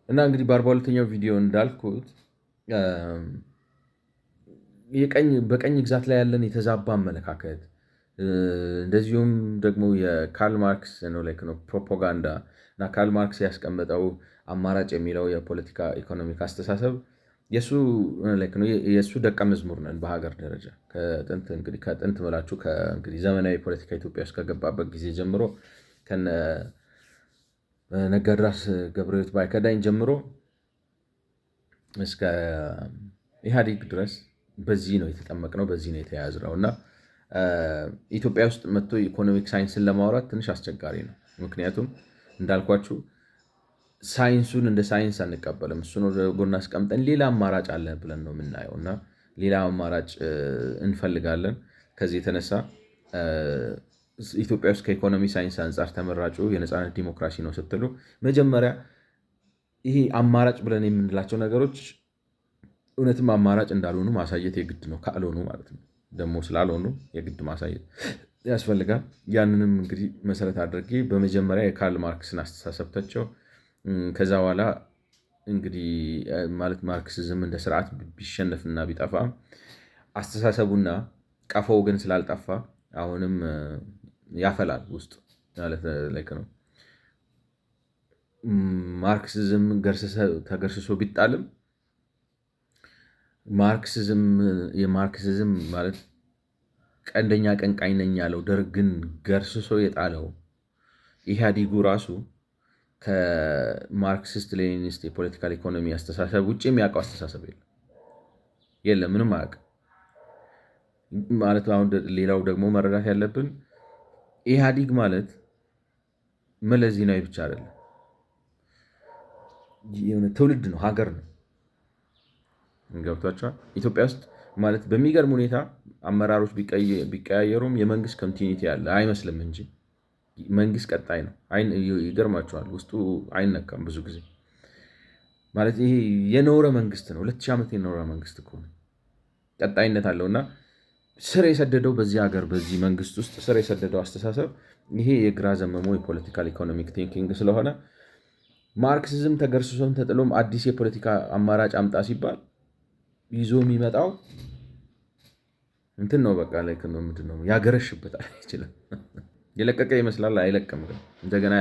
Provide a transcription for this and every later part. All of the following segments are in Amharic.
እና እንግዲህ በ42ኛው ቪዲዮ እንዳልኩት በቀኝ ግዛት ላይ ያለን የተዛባ አመለካከት እንደዚሁም ደግሞ የካርል ማርክስ ነው ፕሮፓጋንዳ እና ካርል ማርክስ ያስቀመጠው አማራጭ የሚለው የፖለቲካ ኢኮኖሚክ አስተሳሰብ የእሱ ደቀ መዝሙር ነን በሀገር ደረጃ ከጥንት ምላችሁ ከእንግዲህ ዘመናዊ ፖለቲካ ኢትዮጵያ ውስጥ ከገባበት ጊዜ ጀምሮ ከነ ነጋድራስ ገብረሕይወት ባይከዳኝ ጀምሮ እስከ ኢህአዴግ ድረስ በዚህ ነው የተጠመቅነው፣ በዚህ ነው የተያያዝነው እና ኢትዮጵያ ውስጥ መጥቶ ኢኮኖሚክ ሳይንስን ለማውራት ትንሽ አስቸጋሪ ነው። ምክንያቱም እንዳልኳችሁ ሳይንሱን እንደ ሳይንስ አንቀበልም። እሱን ወደ ጎን አስቀምጠን ሌላ አማራጭ አለ ብለን ነው የምናየው እና ሌላ አማራጭ እንፈልጋለን። ከዚህ የተነሳ ኢትዮጵያ ውስጥ ከኢኮኖሚ ሳይንስ አንጻር ተመራጩ የነፃነት ዲሞክራሲ ነው ስትሉ መጀመሪያ ይሄ አማራጭ ብለን የምንላቸው ነገሮች እውነትም አማራጭ እንዳልሆኑ ማሳየት የግድ ነው። ካልሆኑ ማለት ነው ደግሞ ስላልሆኑ የግድ ማሳየት ያስፈልጋል። ያንንም እንግዲህ መሰረት አድርጌ በመጀመሪያ የካርል ማርክስን አስተሳሰብ ተቸው። ከዛ በኋላ እንግዲህ ማለት ማርክሲዝም እንደ ስርዓት ቢሸነፍና ቢጠፋ አስተሳሰቡና ቀፈው ግን ስላልጠፋ አሁንም ያፈላል ውስጥ ማለት ነው። ማርክሲዝም ተገርስሶ ቢጣልም የማርክሲዝም ማለት ቀንደኛ ቀንቃኝ ነኝ ያለው ደርግን ገርስሶ የጣለው ኢህአዲጉ ራሱ ከማርክሲስት ሌኒኒስት የፖለቲካል ኢኮኖሚ አስተሳሰብ ውጭ የሚያውቀው አስተሳሰብ የለም፣ ምንም አያውቅም ማለት። አሁን ሌላው ደግሞ መረዳት ያለብን ኢህአዲግ ማለት መለስ ዜናዊ ብቻ አይደለም፣ የሆነ ትውልድ ነው፣ ሀገር ነው። ገብቷቸዋል። ኢትዮጵያ ውስጥ ማለት በሚገርም ሁኔታ አመራሮች ቢቀያየሩም የመንግስት ኮንቲኒቲ ያለ አይመስልም እንጂ መንግስት ቀጣይ ነው። ይገርማቸዋል። ውስጡ አይነካም። ብዙ ጊዜ ማለት ይሄ የኖረ መንግስት ነው። 2000 ዓመት የኖረ መንግስት እኮ ነው። ቀጣይነት አለው እና ስር የሰደደው በዚህ ሀገር በዚህ መንግስት ውስጥ ስር የሰደደው አስተሳሰብ ይሄ የግራ ዘመሞ የፖለቲካል ኢኮኖሚክ ቲንኪንግ ስለሆነ ማርክሲዝም ተገርስሶም ተጥሎም አዲስ የፖለቲካ አማራጭ አምጣ ሲባል ይዞ የሚመጣው እንትን ነው። በቃ ላይ ምንድን ነው ያገረሽበታል። አይችልም። የለቀቀ ይመስላል፣ አይለቅም። ግን እንደገና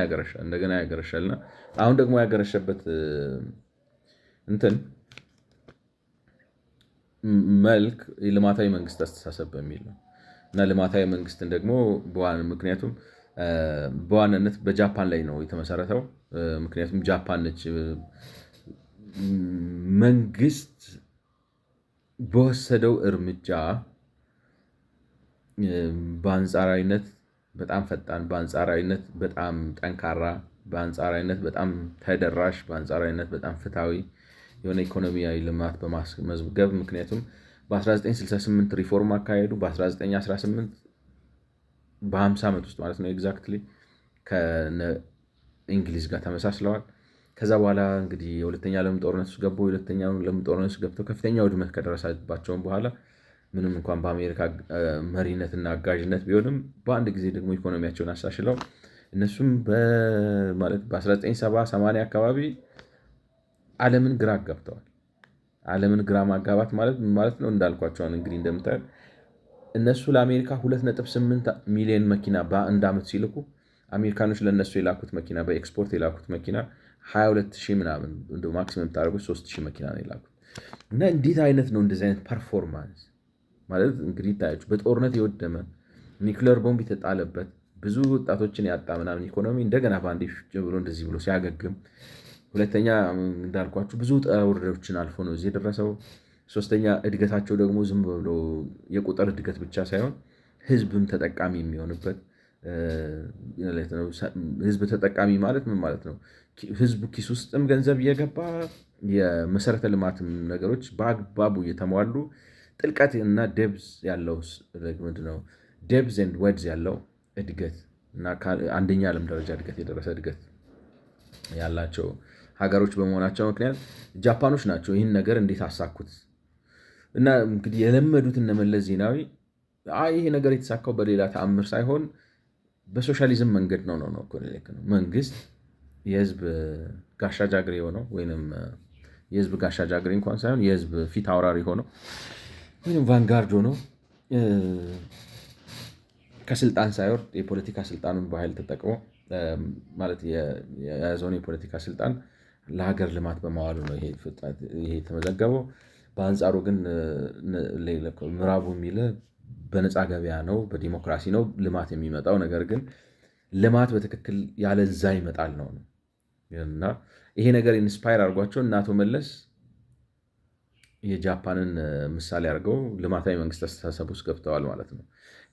ያገረሻል እና አሁን ደግሞ ያገረሸበት እንትን መልክ ልማታዊ መንግስት አስተሳሰብ በሚል ነው እና ልማታዊ መንግስትን ደግሞ ምክንያቱም በዋናነት በጃፓን ላይ ነው የተመሰረተው። ምክንያቱም ጃፓን ነች መንግስት በወሰደው እርምጃ በአንጻራዊነት በጣም ፈጣን፣ በአንጻራዊነት በጣም ጠንካራ፣ በአንጻራዊነት በጣም ተደራሽ፣ በአንጻራዊነት በጣም ፍትሃዊ የሆነ ኢኮኖሚያዊ ልማት በማስመዝገብ ምክንያቱም በ1968 ሪፎርም አካሄዱ። በ1918 በ50 ዓመት ውስጥ ማለት ነው ኤግዛክትሊ ከእንግሊዝ ጋር ተመሳስለዋል። ከዛ በኋላ እንግዲህ የሁለተኛ ዓለም ጦርነት ውስጥ ገቡ። የሁለተኛ ዓለም ጦርነት ውስጥ ገብተው ከፍተኛ ውድመት ከደረሰባቸውም በኋላ ምንም እንኳን በአሜሪካ መሪነትና አጋዥነት ቢሆንም በአንድ ጊዜ ደግሞ ኢኮኖሚያቸውን አሻሽለው እነሱም በ1970 አካባቢ ዓለምን ግራ አጋብተዋል። ዓለምን ግራ ማጋባት ማለት ነው እንዳልኳቸው እንግዲህ እንደምታዩት እነሱ ለአሜሪካ 2.8 ሚሊዮን መኪና በአንድ ዓመት ሲልኩ አሜሪካኖች ለእነሱ የላኩት መኪና በኤክስፖርት የላኩት መኪና 22,000 ምናምን ማክሲመም ታደርጉት 3,000 መኪና ነው የላኩት። እና እንዴት አይነት ነው እንደዚህ አይነት ፐርፎርማንስ ማለት እንግዲህ ታያችሁ። በጦርነት የወደመ ኒውክሌር ቦምብ የተጣለበት ብዙ ወጣቶችን ያጣ ምናምን ኢኮኖሚ እንደገና በአንዴ ብሎ እንደዚህ ብሎ ሲያገግም፣ ሁለተኛ እንዳልኳችሁ ብዙ ውጣ ውረዶችን አልፎ ነው እዚህ የደረሰው። ሶስተኛ እድገታቸው ደግሞ ዝም ብሎ የቁጥር እድገት ብቻ ሳይሆን ህዝብም ተጠቃሚ የሚሆንበት ህዝብ ተጠቃሚ ማለት ምን ማለት ነው? ህዝቡ ኪስ ውስጥም ገንዘብ እየገባ የመሰረተ ልማት ነገሮች በአግባቡ እየተሟሉ ጥልቀት እና ደብዝ ያለው ምንድነው ደብዝ ኤንድ ወድዝ ያለው እድገት እና አንደኛ ዓለም ደረጃ እድገት የደረሰ እድገት ያላቸው ሀገሮች በመሆናቸው ምክንያት ጃፓኖች ናቸው ይህን ነገር እንዴት አሳኩት። እና እንግዲህ የለመዱት እነ መለስ ዜናዊ ይሄ ነገር የተሳካው በሌላ ተአምር ሳይሆን በሶሻሊዝም መንገድ ነው። መንግስት የህዝብ ጋሻ ጃግሬ የሆነው ወይም የህዝብ ጋሻ ጃግሬ እንኳን ሳይሆን የህዝብ ፊት አውራሪ ሆነው ወይም ቫንጋርድ ሆነው ከስልጣን ሳይወርድ የፖለቲካ ስልጣኑን በኃይል ተጠቅሞ ማለት የያዘውን የፖለቲካ ስልጣን ለሀገር ልማት በማዋሉ ነው ይሄ የተመዘገበው። በአንጻሩ ግን ምዕራቡ የሚል በነፃ ገበያ ነው፣ በዲሞክራሲ ነው ልማት የሚመጣው። ነገር ግን ልማት በትክክል ያለዛ ይመጣል ነው እና ይሄ ነገር ኢንስፓየር አድርጓቸው እና አቶ መለስ የጃፓንን ምሳሌ አድርገው ልማታዊ መንግስት አስተሳሰብ ውስጥ ገብተዋል ማለት ነው።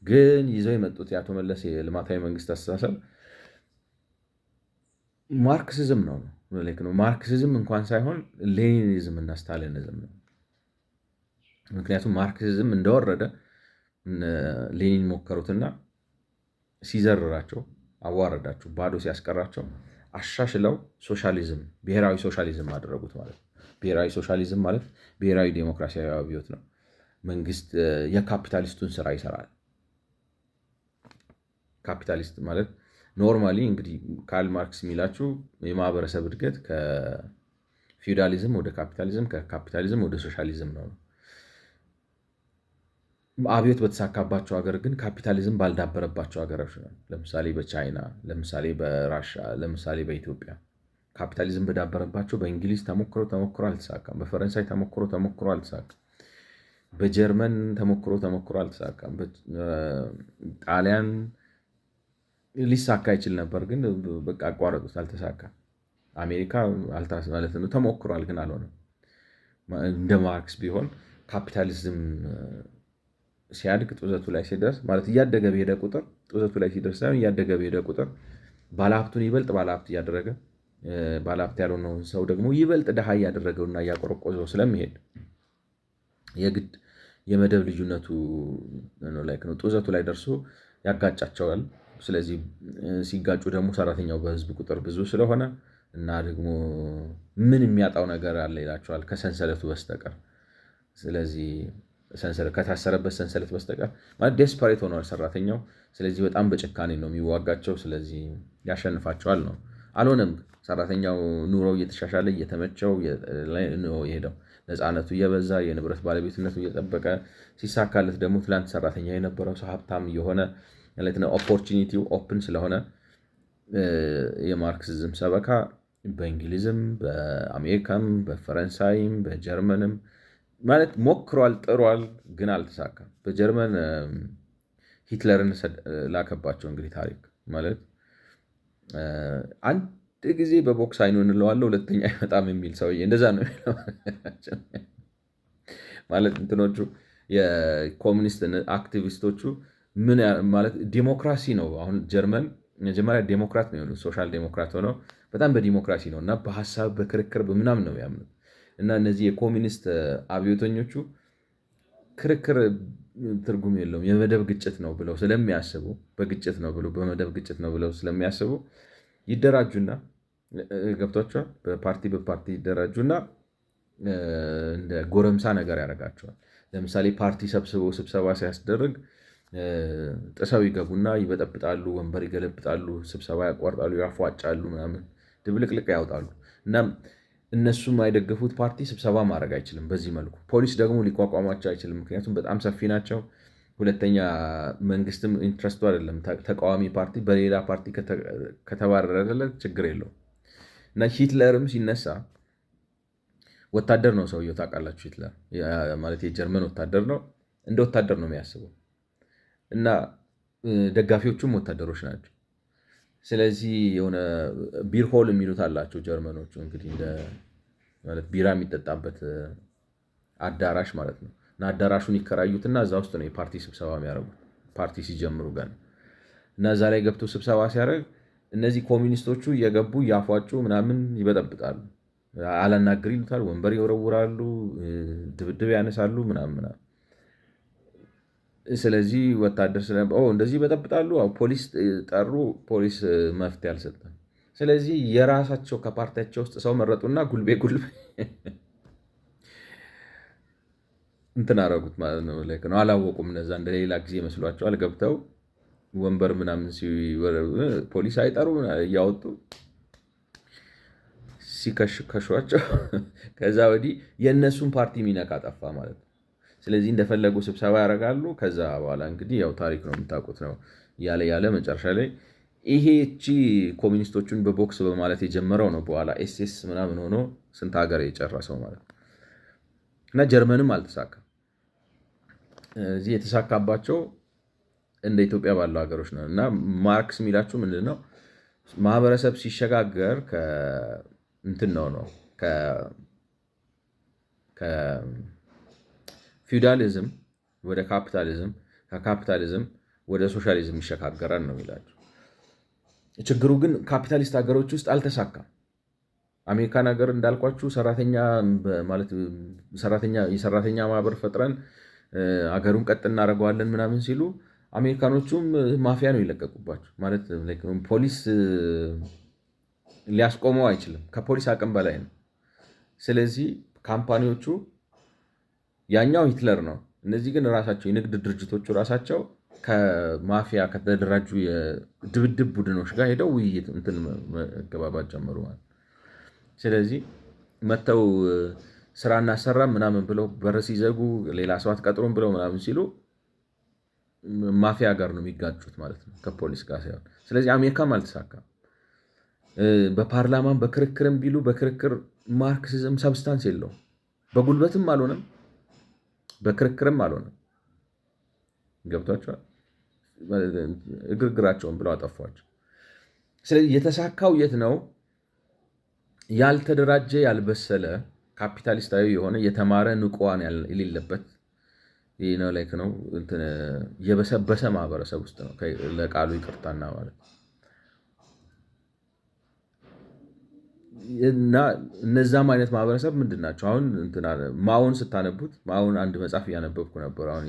ግን ይዘው የመጡት የአቶ መለስ የልማታዊ መንግስት አስተሳሰብ ማርክሲዝም ነው። ማርክሲዝም እንኳን ሳይሆን ሌኒኒዝም እና ስታሊኒዝም ነው። ምክንያቱም ማርክሲዝም እንደወረደ ሌኒን ሞከሩትና ሲዘርራቸው፣ አዋረዳቸው፣ ባዶ ሲያስቀራቸው አሻሽለው ሶሻሊዝም፣ ብሔራዊ ሶሻሊዝም አደረጉት ማለት ነው። ብሔራዊ ሶሻሊዝም ማለት ብሔራዊ ዴሞክራሲያዊ አብዮት ነው። መንግስት የካፒታሊስቱን ስራ ይሰራል። ካፒታሊስት ማለት ኖርማሊ እንግዲህ ካርል ማርክስ የሚላችሁ የማህበረሰብ እድገት ከፊውዳሊዝም ወደ ካፒታሊዝም፣ ከካፒታሊዝም ወደ ሶሻሊዝም ነው። አብዮት በተሳካባቸው ሀገር ግን ካፒታሊዝም ባልዳበረባቸው ሀገሮች ነው። ለምሳሌ በቻይና፣ ለምሳሌ በራሻ፣ ለምሳሌ በኢትዮጵያ። ካፒታሊዝም በዳበረባቸው በእንግሊዝ ተሞክሮ አልተሳካም። በፈረንሳይ ተሞክሮ አልተሳካም። በጀርመን ተሞክሮ አልተሳካም። ጣሊያን ሊሳካ ይችል ነበር፣ ግን በቃ አቋረጡት፣ አልተሳካም። አሜሪካ ማለት ነው ተሞክሯል፣ ግን አልሆነም። እንደ ማርክስ ቢሆን ካፒታሊዝም ሲያድግ ጡዘቱ ላይ ሲደርስ ማለት እያደገ በሄደ ቁጥር ጡዘቱ ላይ ሲደርስ ሳይሆን እያደገ በሄደ ቁጥር ባለሀብቱን ይበልጥ ባለሀብት እያደረገ ባለሀብት ያልሆነውን ሰው ደግሞ ይበልጥ ድሃ እያደረገውና እያቆረቆዘው ስለሚሄድ የግድ የመደብ ልዩነቱ ነው ጡዘቱ ላይ ደርሶ ያጋጫቸዋል። ስለዚህ ሲጋጩ ደግሞ ሰራተኛው በህዝብ ቁጥር ብዙ ስለሆነ እና ደግሞ ምን የሚያጣው ነገር አለ ይላቸዋል ከሰንሰለቱ በስተቀር። ስለዚህ ከታሰረበት ሰንሰለት በስተቀር ማለት ዴስፐሬት ሆኗል ሰራተኛው። ስለዚህ በጣም በጭካኔ ነው የሚዋጋቸው። ስለዚህ ያሸንፋቸዋል ነው። አልሆነም። ሰራተኛው ኑሮ እየተሻሻለ እየተመቸው የሄደው ነፃነቱ እየበዛ የንብረት ባለቤትነቱ እየጠበቀ ሲሳካለት ደግሞ ትላንት ሰራተኛ የነበረው ሰው ሀብታም እየሆነ ኦፖርቹኒቲው ኦፕን ስለሆነ የማርክሲዝም ሰበካ በእንግሊዝም በአሜሪካም በፈረንሳይም በጀርመንም ማለት ሞክሯል፣ ጥሯል፣ ግን አልተሳካም። በጀርመን ሂትለርን ላከባቸው። እንግዲህ ታሪክ ማለት አንድ ጊዜ በቦክስ አይኑ እንለዋለሁ ሁለተኛ አይመጣም የሚል ሰውዬ እንደዛ ነው ማለት እንትኖቹ የኮሚኒስት አክቲቪስቶቹ ምን ማለት ዲሞክራሲ ነው። አሁን ጀርመን መጀመሪያ ዴሞክራት ነው የሆኑት፣ ሶሻል ዴሞክራት ሆነው በጣም በዲሞክራሲ ነው እና በሀሳብ በክርክር በምናምን ነው ያምኑት። እና እነዚህ የኮሚኒስት አብዮተኞቹ ክርክር ትርጉም የለውም የመደብ ግጭት ነው ብለው ስለሚያስቡ በግጭት ነው ብለው በመደብ ግጭት ነው ብለው ስለሚያስቡ ይደራጁና ገብቷቸዋል። በፓርቲ ይደራጁና እንደ ጎረምሳ ነገር ያደርጋቸዋል። ለምሳሌ ፓርቲ ሰብስበው ስብሰባ ሲያስደርግ ጥሰው ይገቡና ይበጠብጣሉ፣ ወንበር ይገለብጣሉ፣ ስብሰባ ያቋርጣሉ፣ ያፏጫሉ፣ ምናምን ድብልቅልቅ ያወጣሉ እና እነሱም አይደገፉት ፓርቲ ስብሰባ ማድረግ አይችልም። በዚህ መልኩ ፖሊስ ደግሞ ሊቋቋማቸው አይችልም፣ ምክንያቱም በጣም ሰፊ ናቸው። ሁለተኛ መንግስትም ኢንትረስቱ አይደለም። ተቃዋሚ ፓርቲ በሌላ ፓርቲ ከተባረረለት ችግር የለውም። እና ሂትለርም ሲነሳ ወታደር ነው ሰውየው፣ ታውቃላችሁ። ሂትለር ማለት የጀርመን ወታደር ነው፣ እንደ ወታደር ነው የሚያስበው እና ደጋፊዎቹም ወታደሮች ናቸው። ስለዚህ የሆነ ቢር ሆል የሚሉት አላቸው ጀርመኖቹ እንግዲህ ማለት ቢራ የሚጠጣበት አዳራሽ ማለት ነው። እና አዳራሹን ይከራዩትና እዛ ውስጥ ነው የፓርቲ ስብሰባ የሚያደርጉት ፓርቲ ሲጀምሩ ገና እና እዛ ላይ ገብቶ ስብሰባ ሲያደርግ እነዚህ ኮሚኒስቶቹ እየገቡ እያፏጩ ምናምን ይበጠብጣሉ፣ አላናግር ይሉታል፣ ወንበር ይወረውራሉ፣ ድብድብ ያነሳሉ ምናምን። ስለዚህ ወታደር እንደዚህ ይበጠብጣሉ፣ ፖሊስ ጠሩ፣ ፖሊስ መፍትሄ አልሰጠም። ስለዚህ የራሳቸው ከፓርቲያቸው ውስጥ ሰው መረጡና ጉልቤ እንትን አደረጉት ማለት ነው። አላወቁም። እነዛ እንደሌላ ጊዜ መስሏቸዋል። ገብተው ወንበር ምናምን ፖሊስ አይጠሩ እያወጡ ሲከሽከሿቸው ከዛ ወዲህ የእነሱን ፓርቲ ሚነካ ጠፋ ማለት ነው። ስለዚህ እንደፈለጉ ስብሰባ ያደርጋሉ። ከዛ በኋላ እንግዲህ ያው ታሪክ ነው የምታውቁት ነው ያለ መጨረሻ ላይ ይሄ እቺ ኮሚኒስቶቹን በቦክስ በማለት የጀመረው ነው በኋላ ኤስኤስ ምናምን ሆኖ ስንት ሀገር የጨረሰው ማለት ነው። እና ጀርመንም አልተሳካም። እዚህ የተሳካባቸው እንደ ኢትዮጵያ ባሉ ሀገሮች ነው። እና ማርክስ የሚላችሁ ምንድን ነው? ማህበረሰብ ሲሸጋገር እንትን ነው ከፊውዳሊዝም ወደ ካፒታሊዝም፣ ከካፒታሊዝም ወደ ሶሻሊዝም ይሸጋገራል ነው የሚላቸው። ችግሩ ግን ካፒታሊስት ሀገሮች ውስጥ አልተሳካም። አሜሪካን ሀገር እንዳልኳችሁ የሰራተኛ ማህበር ፈጥረን አገሩን ቀጥ እናደርገዋለን ምናምን ሲሉ አሜሪካኖቹም ማፊያ ነው ይለቀቁባቸው። ማለት ፖሊስ ሊያስቆመው አይችልም፣ ከፖሊስ አቅም በላይ ነው። ስለዚህ ካምፓኒዎቹ ያኛው ሂትለር ነው፣ እነዚህ ግን ራሳቸው የንግድ ድርጅቶቹ ራሳቸው ከማፊያ ከተደራጁ የድብድብ ቡድኖች ጋር ሄደው ውይይት እንትን መገባባት ጀመሩ ማለት። ስለዚህ መጥተው ስራ እናሰራ ምናምን ብለው በር ሲዘጉ ሌላ ሰው አትቀጥሩም ብለው ምናምን ሲሉ ማፊያ ጋር ነው የሚጋጩት ማለት ነው፣ ከፖሊስ ጋር ሳይሆን። ስለዚህ አሜሪካም አልተሳካም። በፓርላማን በክርክርም ቢሉ በክርክር ማርክሲዝም ሰብስታንስ የለውም። በጉልበትም አልሆነም፣ በክርክርም አልሆነም። ገብቷቸዋል። እግርግራቸውን ብለው አጠፏቸው። ስለዚህ የተሳካው የት ነው? ያልተደራጀ ያልበሰለ ካፒታሊስታዊ የሆነ የተማረ ንቁዋን የሌለበት ነው የበሰበሰ ማህበረሰብ ውስጥ ነው። ለቃሉ ይቅርታና ማለት እና እነዛም አይነት ማህበረሰብ ምንድን ናቸው? አሁን ማውን ስታነቡት ማውን አንድ መጽሐፍ እያነበብኩ ነበር። አሁን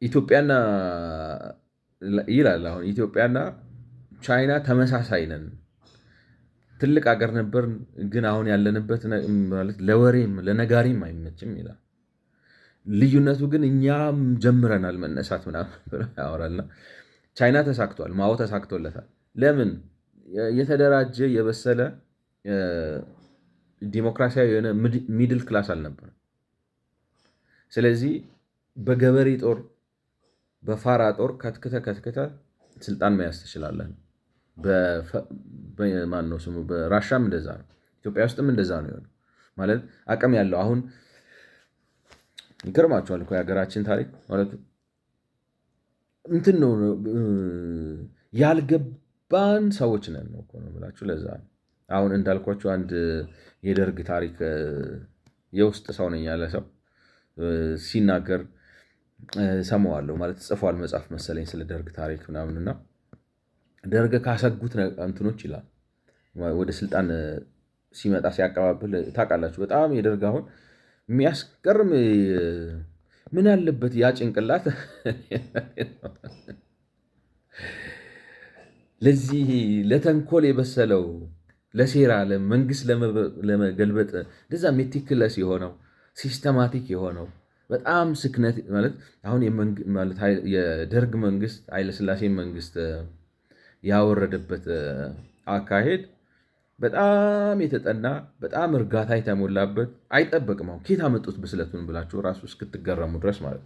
ኢትዮጵያና ይላል አሁን ኢትዮጵያና ቻይና ተመሳሳይ ነን፣ ትልቅ ሀገር ነበር፣ ግን አሁን ያለንበት ማለት ለወሬም ለነጋሪም አይመችም ይላል። ልዩነቱ ግን እኛም ጀምረናል መነሳት ምናምን ያወራልና ቻይና ተሳክቷል፣ ማኦ ተሳክቶለታል። ለምን? የተደራጀ የበሰለ ዲሞክራሲያዊ የሆነ ሚድል ክላስ አልነበረም። ስለዚህ በገበሬ ጦር በፋራ ጦር ከትክተ ስልጣን መያዝ ትችላለን። ማነው ስሙ? በራሻም እንደዛ ነው፣ ኢትዮጵያ ውስጥም እንደዛ ነው የሆነው። ማለት አቅም ያለው አሁን ይገርማቸዋል እኮ የሀገራችን ታሪክ ማለት እንትን ነው። ያልገባን ሰዎች ነን ነው እኮ ነው የምላችሁ። ለዛ ነው አሁን እንዳልኳችሁ አንድ የደርግ ታሪክ የውስጥ ሰው ነኝ ያለ ሰው ሲናገር ሰማዋለሁ። ማለት ጽፏል መጽሐፍ መሰለኝ ስለ ደርግ ታሪክ ምናምንና ደርግ ካሰጉት እንትኖች ይላል ወደ ስልጣን ሲመጣ ሲያቀባብል ታውቃላችሁ። በጣም የደርግ አሁን የሚያስገርም ምን ያለበት ያ ጭንቅላት ለዚህ ለተንኮል የበሰለው ለሴራ ለመንግስት ለመገልበጥ እንደዛ ሜቲክለስ የሆነው ሲስተማቲክ የሆነው በጣም ስክነት ማለት አሁን የደርግ መንግስት ኃይለሥላሴ መንግስት ያወረደበት አካሄድ በጣም የተጠና በጣም እርጋታ የተሞላበት አይጠበቅም። አሁን ኬት አመጡት ብስለቱን ብላችሁ ራሱ እስክትገረሙ ድረስ ማለት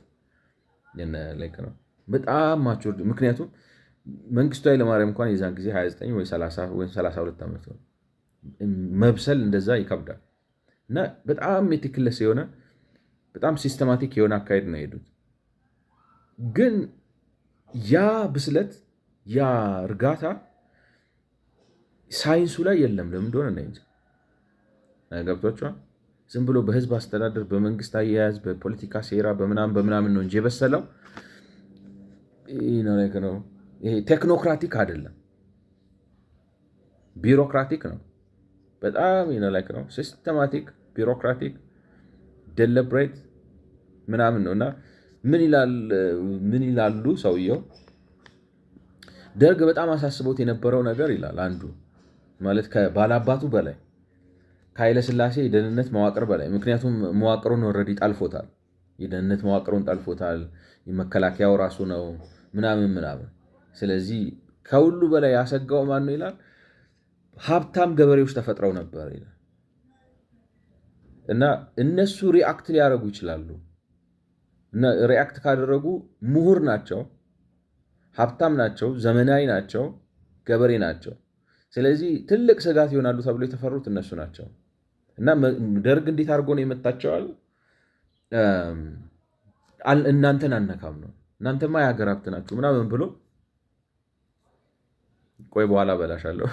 ነው። በጣም ማቹር። ምክንያቱም መንግስቱ ኃይለማርያም እንኳን የዛን ጊዜ 29 ወይ 30 ወይ 32 ዓመት ነው። መብሰል እንደዛ ይከብዳል። እና በጣም ሜቲክለስ የሆነ በጣም ሲስተማቲክ የሆነ አካሄድ ነው የሄዱት። ግን ያ ብስለት ያ እርጋታ ሳይንሱ ላይ የለም። ለምን እንደሆነ ነው እንጂ ገብቷችኋል። ዝም ብሎ በህዝብ አስተዳደር፣ በመንግስት አያያዝ፣ በፖለቲካ ሴራ በምናምን ነው እንጂ የበሰለው ነው። ይሄ ቴክኖክራቲክ አይደለም፣ ቢሮክራቲክ ነው። በጣም ነው ሲስተማቲክ ቢሮክራቲክ ደለብሬት ምናምን ነው። እና ምን ይላሉ ሰውየው ደርግ በጣም አሳስቦት የነበረው ነገር ይላል አንዱ ማለት ከባላባቱ በላይ ከኃይለሥላሴ የደህንነት መዋቅር በላይ ምክንያቱም መዋቅሩን ኦልሬዲ ጠልፎታል። የደህንነት መዋቅሩን ጠልፎታል። የመከላከያው ራሱ ነው ምናምን። ስለዚህ ከሁሉ በላይ ያሰጋው ማን ነው ይላል ሀብታም ገበሬዎች ተፈጥረው ነበር እና እነሱ ሪአክት ሊያደርጉ ይችላሉ። እና ሪአክት ካደረጉ ምሁር ናቸው፣ ሀብታም ናቸው፣ ዘመናዊ ናቸው፣ ገበሬ ናቸው። ስለዚህ ትልቅ ስጋት ይሆናሉ ተብሎ የተፈሩት እነሱ ናቸው። እና ደርግ እንዴት አድርጎ ነው የመታቸዋል? እናንተን አነካም ነው፣ እናንተማ የሀገር ሀብት ናችሁ ምናምን ብሎ ቆይ በኋላ በላሻለሁ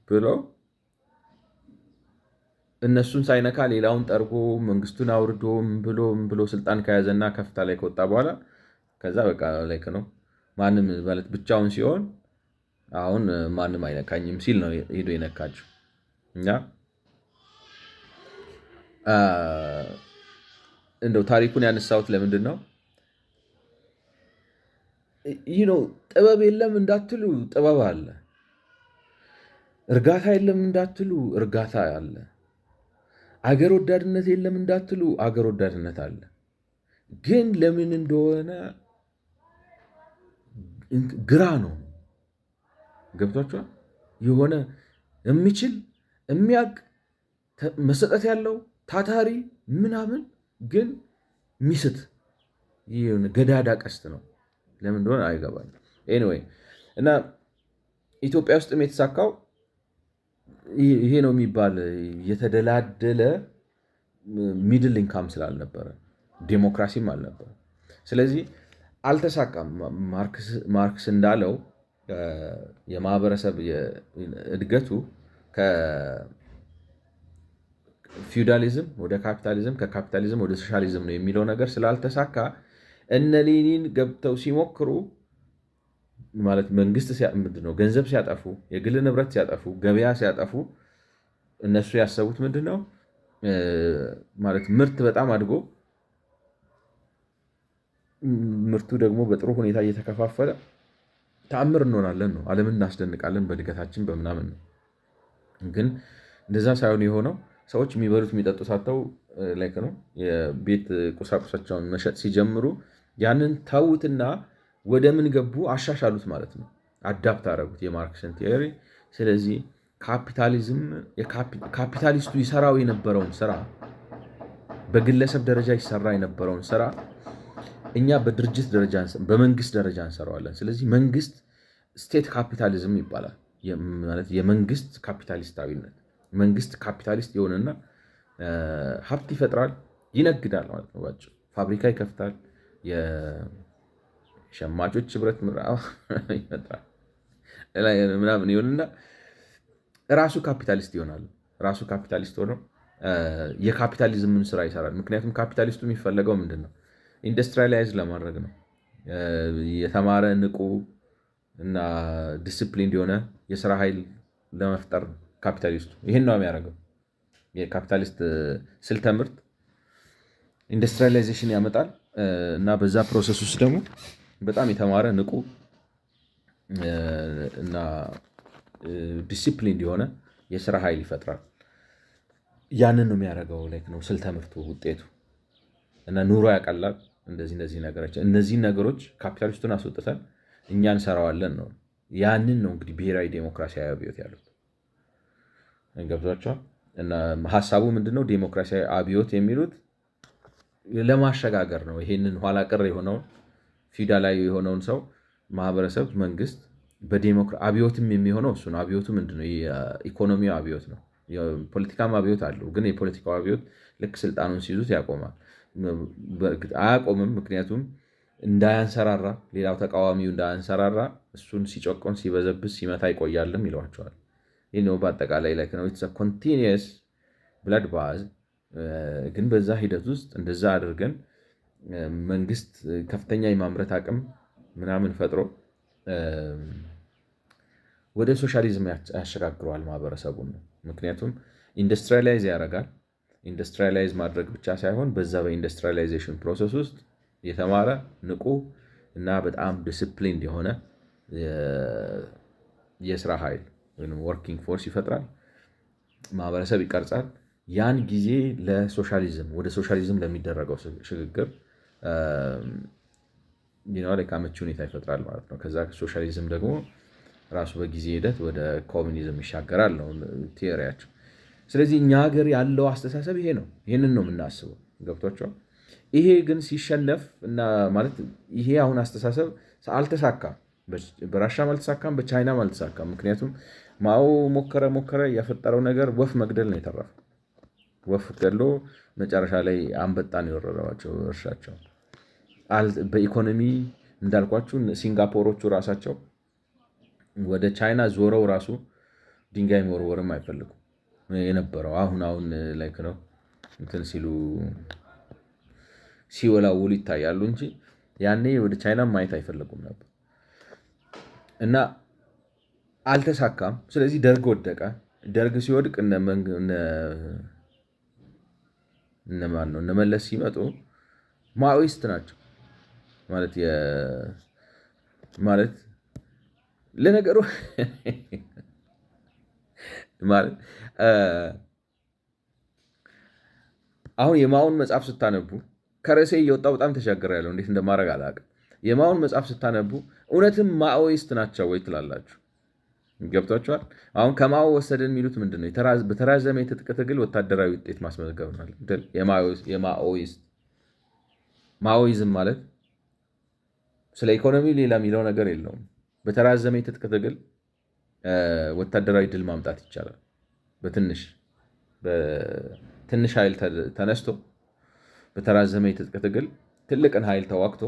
ብሎ እነሱን ሳይነካ ሌላውን ጠርጎ መንግስቱን አውርዶ ብሎ ስልጣን ከያዘና ከፍታ ላይ ከወጣ በኋላ ከዛ በቃ ላይክ ነው ማንም ማለት ብቻውን ሲሆን አሁን ማንም አይነካኝም ሲል ነው ሄዶ የነካቸው። እኛ እንደው ታሪኩን ያነሳሁት ለምንድን ነው? ይህ ነው ጥበብ የለም እንዳትሉ ጥበብ አለ፣ እርጋታ የለም እንዳትሉ እርጋታ አለ፣ አገር ወዳድነት የለም እንዳትሉ አገር ወዳድነት አለ። ግን ለምን እንደሆነ ግራ ነው። ገብቷችኋል? የሆነ የሚችል የሚያቅ መሰጠት ያለው ታታሪ ምናምን ግን ሚስት ገዳዳ ቀስት ነው። ለምን እንደሆነ አይገባል። ኤኒዌይ እና ኢትዮጵያ ውስጥም የተሳካው ይሄ ነው የሚባል የተደላደለ ሚድል ኢንካም ስላልነበረ ዴሞክራሲም አልነበረ። ስለዚህ አልተሳካም። ማርክስ እንዳለው የማህበረሰብ እድገቱ ከፊውዳሊዝም ወደ ካፒታሊዝም ከካፒታሊዝም ወደ ሶሻሊዝም ነው የሚለው ነገር ስላልተሳካ እነ ሌኒን ገብተው ሲሞክሩ ማለት መንግስት ምንድነው ገንዘብ ሲያጠፉ፣ የግል ንብረት ሲያጠፉ፣ ገበያ ሲያጠፉ እነሱ ያሰቡት ምንድነው ማለት ምርት በጣም አድጎ ምርቱ ደግሞ በጥሩ ሁኔታ እየተከፋፈለ ተአምር እንሆናለን ነው፣ ዓለምን እናስደንቃለን በእድገታችን በምናምን ነው። ግን እንደዛ ሳይሆን የሆነው ሰዎች የሚበሉት የሚጠጡት አጥተው ላይክ ነው የቤት ቁሳቁሳቸውን መሸጥ ሲጀምሩ ያንን ተዉትና ወደ ምን ገቡ? አሻሻሉት ማለት ነው። አዳፕት አደረጉት የማርክስን ቲዮሪ። ስለዚህ ካፒታሊስቱ ይሰራው የነበረውን ስራ፣ በግለሰብ ደረጃ ይሰራ የነበረውን ስራ እኛ በድርጅት ደረጃ በመንግስት ደረጃ እንሰራዋለን። ስለዚህ መንግስት ስቴት ካፒታሊዝም ይባላል። ማለት የመንግስት ካፒታሊስታዊነት፣ መንግስት ካፒታሊስት የሆነና ሀብት ይፈጥራል፣ ይነግዳል ማለት ነው። ባጭሩ ፋብሪካ ይከፍታል፣ የሸማቾች ህብረት ይፈጥራል ምናምን ይሆንና ራሱ ካፒታሊስት ይሆናል። ራሱ ካፒታሊስት ሆኖ የካፒታሊዝምን ስራ ይሰራል። ምክንያቱም ካፒታሊስቱ የሚፈለገው ምንድን ነው? ኢንዱስትሪያላይዝ ለማድረግ ነው። የተማረ ንቁ እና ዲስፕሊን የሆነ የስራ ኃይል ለመፍጠር ካፒታሊስቱ ይህን ነው የሚያደርገው። የካፒታሊስት ስልተ ምርት ኢንዱስትሪያላይዜሽን ያመጣል እና በዛ ፕሮሰስ ውስጥ ደግሞ በጣም የተማረ ንቁ እና ዲሲፕሊን የሆነ የስራ ኃይል ይፈጥራል። ያንን ነው የሚያደርገው ላይክ ነው ስልተ ምርቱ ውጤቱ እና ኑሮ ያቀላል። እነዚህ ነገሮች ካፒታሊስቱን አስወጥተን እኛ እንሰራዋለን ነው። ያንን ነው እንግዲህ ብሔራዊ ዴሞክራሲያዊ አብዮት ያሉት። ገብቷቸዋል። እና ሀሳቡ ምንድነው? ዴሞክራሲያዊ አብዮት የሚሉት ለማሸጋገር ነው። ይሄንን ኋላ ቀር የሆነውን ፊውዳላዊ የሆነውን ሰው ማህበረሰብ መንግስት አብዮትም የሚሆነው እሱ ነው። አብዮቱ ምንድነው? የኢኮኖሚው አብዮት ነው። ፖለቲካም አብዮት አለው። ግን የፖለቲካው አብዮት ልክ ስልጣኑን ሲይዙት ያቆማል። አያቆምም። ምክንያቱም እንዳያንሰራራ፣ ሌላው ተቃዋሚው እንዳያንሰራራ እሱን ሲጨቆን ሲበዘብስ ሲመታ ይቆያልም ይለዋቸዋል። ይህ ነው በአጠቃላይ ላይ ነው ኮንቲኒየስ ብለድ ባዝ። ግን በዛ ሂደት ውስጥ እንደዛ አድርገን መንግስት ከፍተኛ የማምረት አቅም ምናምን ፈጥሮ ወደ ሶሻሊዝም ያሸጋግረዋል ማህበረሰቡን ነው። ምክንያቱም ኢንዱስትሪያላይዝ ያደርጋል። ኢንዱስትሪያላይዝ ማድረግ ብቻ ሳይሆን በዛ በኢንዱስትሪያላይዜሽን ፕሮሰስ ውስጥ የተማረ ንቁ እና በጣም ዲስፕሊንድ የሆነ የስራ ኃይል ወይም ወርኪንግ ፎርስ ይፈጥራል፣ ማህበረሰብ ይቀርጻል። ያን ጊዜ ለሶሻሊዝም ወደ ሶሻሊዝም ለሚደረገው ሽግግር አመቺ ሁኔታ ይፈጥራል ማለት ነው። ከዛ ሶሻሊዝም ደግሞ ራሱ በጊዜ ሂደት ወደ ኮሚኒዝም ይሻገራል ነው ቲዮሪያቸው። ስለዚህ እኛ ሀገር ያለው አስተሳሰብ ይሄ ነው። ይህንን ነው የምናስበው። ገብቷቸዋል። ይሄ ግን ሲሸነፍ እና ማለት ይሄ አሁን አስተሳሰብ አልተሳካም፣ በራሻም አልተሳካም፣ በቻይናም አልተሳካም። ምክንያቱም ማኦ ሞከረ ያፈጠረው ነገር ወፍ መግደል ነው የተረፈው። ወፍ ገድሎ መጨረሻ ላይ አንበጣ ነው የወረረባቸው እርሻቸው። በኢኮኖሚ እንዳልኳችሁ ሲንጋፖሮቹ ራሳቸው ወደ ቻይና ዞረው ራሱ ድንጋይ መወርወርም አይፈልጉም የነበረው። አሁን ላይክ ነው እንትን ሲወላውሉ ይታያሉ እንጂ ያኔ ወደ ቻይና ማየት አይፈልጉም ነበር እና አልተሳካም። ስለዚህ ደርግ ወደቀ። ደርግ ሲወድቅ እነማን ነው እነመለስ ሲመጡ ማኦይስት ናቸው ማለት ለነገሩ ማለት አሁን የማኦን መጽሐፍ ስታነቡ ከርዕሴ እየወጣሁ በጣም ተሻግሬያለሁ። እንዴት እንደማድረግ አላውቅም። የማኦን መጽሐፍ ስታነቡ እውነትም ማኦይስት ናቸው ወይ ትላላችሁ። ገብቷችኋል? አሁን ከማኦ ወሰደን የሚሉት ምንድን ነው? በተራዘመ የትጥቅ ትግል ወታደራዊ ውጤት ማስመዝገብ ነው። ማኦይዝም ማለት ስለ ኢኮኖሚ ሌላ የሚለው ነገር የለውም። በተራዘመ የትጥቅ ትግል ወታደራዊ ድል ማምጣት ይቻላል። በትንሽ ኃይል ተነስቶ በተራዘመ የትጥቅ ትግል ትልቅን ኃይል ተዋግቶ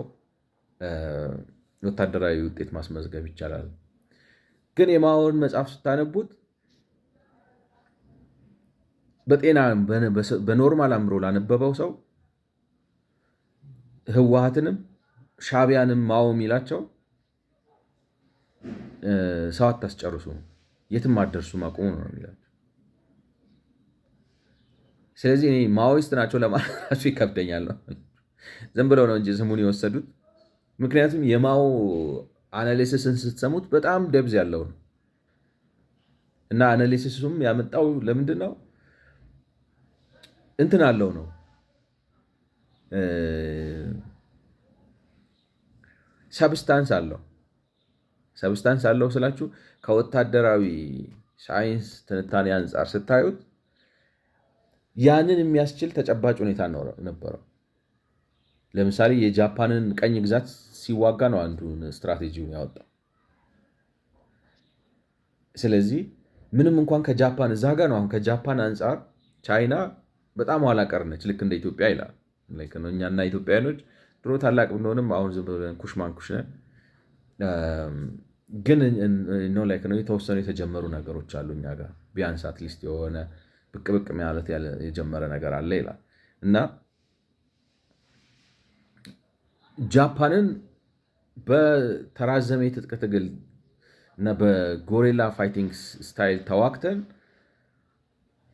ወታደራዊ ውጤት ማስመዝገብ ይቻላል። ግን የማኦን መጽሐፍ ስታነቡት በጤና በኖርማል አእምሮ ላነበበው ሰው ህወሓትንም ሻዕቢያንም ማኦ የሚላቸው ሰው አታስጨርሱ፣ የትም አትደርሱ፣ ማቆሙ ነው የሚላቸው። ስለዚህ እኔ ማኦይስት ናቸው ለማለት ይከብደኛል ነው። ዝም ብለው ነው እንጂ ስሙን የወሰዱት። ምክንያቱም የማኦ አናሊሲስን ስትሰሙት በጣም ደብዝ ያለው ነው እና አናሊሲሱም ያመጣው ለምንድን ነው እንትን አለው ነው ሰብስታንስ አለው ስላችሁ ከወታደራዊ ሳይንስ ትንታኔ አንጻር ስታዩት ያንን የሚያስችል ተጨባጭ ሁኔታ ነበረው። ለምሳሌ የጃፓንን ቀኝ ግዛት ሲዋጋ ነው አንዱን ስትራቴጂውን ያወጣው። ስለዚህ ምንም እንኳን ከጃፓን እዛ ጋር ነው አሁን ከጃፓን አንጻር ቻይና በጣም ኋላ ቀር ነች፣ ልክ እንደ ኢትዮጵያ ይላል። እኛና ኢትዮጵያውያኖች ድሮ ታላቅ ብንሆንም አሁን ዝም ብለን ኩሽማንኩሽ ነን። ግን ነው የተወሰኑ የተጀመሩ ነገሮች አሉ እኛ ጋር ቢያንስ አትሊስት የሆነ ብቅ ማለት የጀመረ ነገር አለ ይላል እና ጃፓንን በተራዘመ የትጥቅ ትግል እና በጎሪላ ፋይቲንግ ስታይል ተዋግተን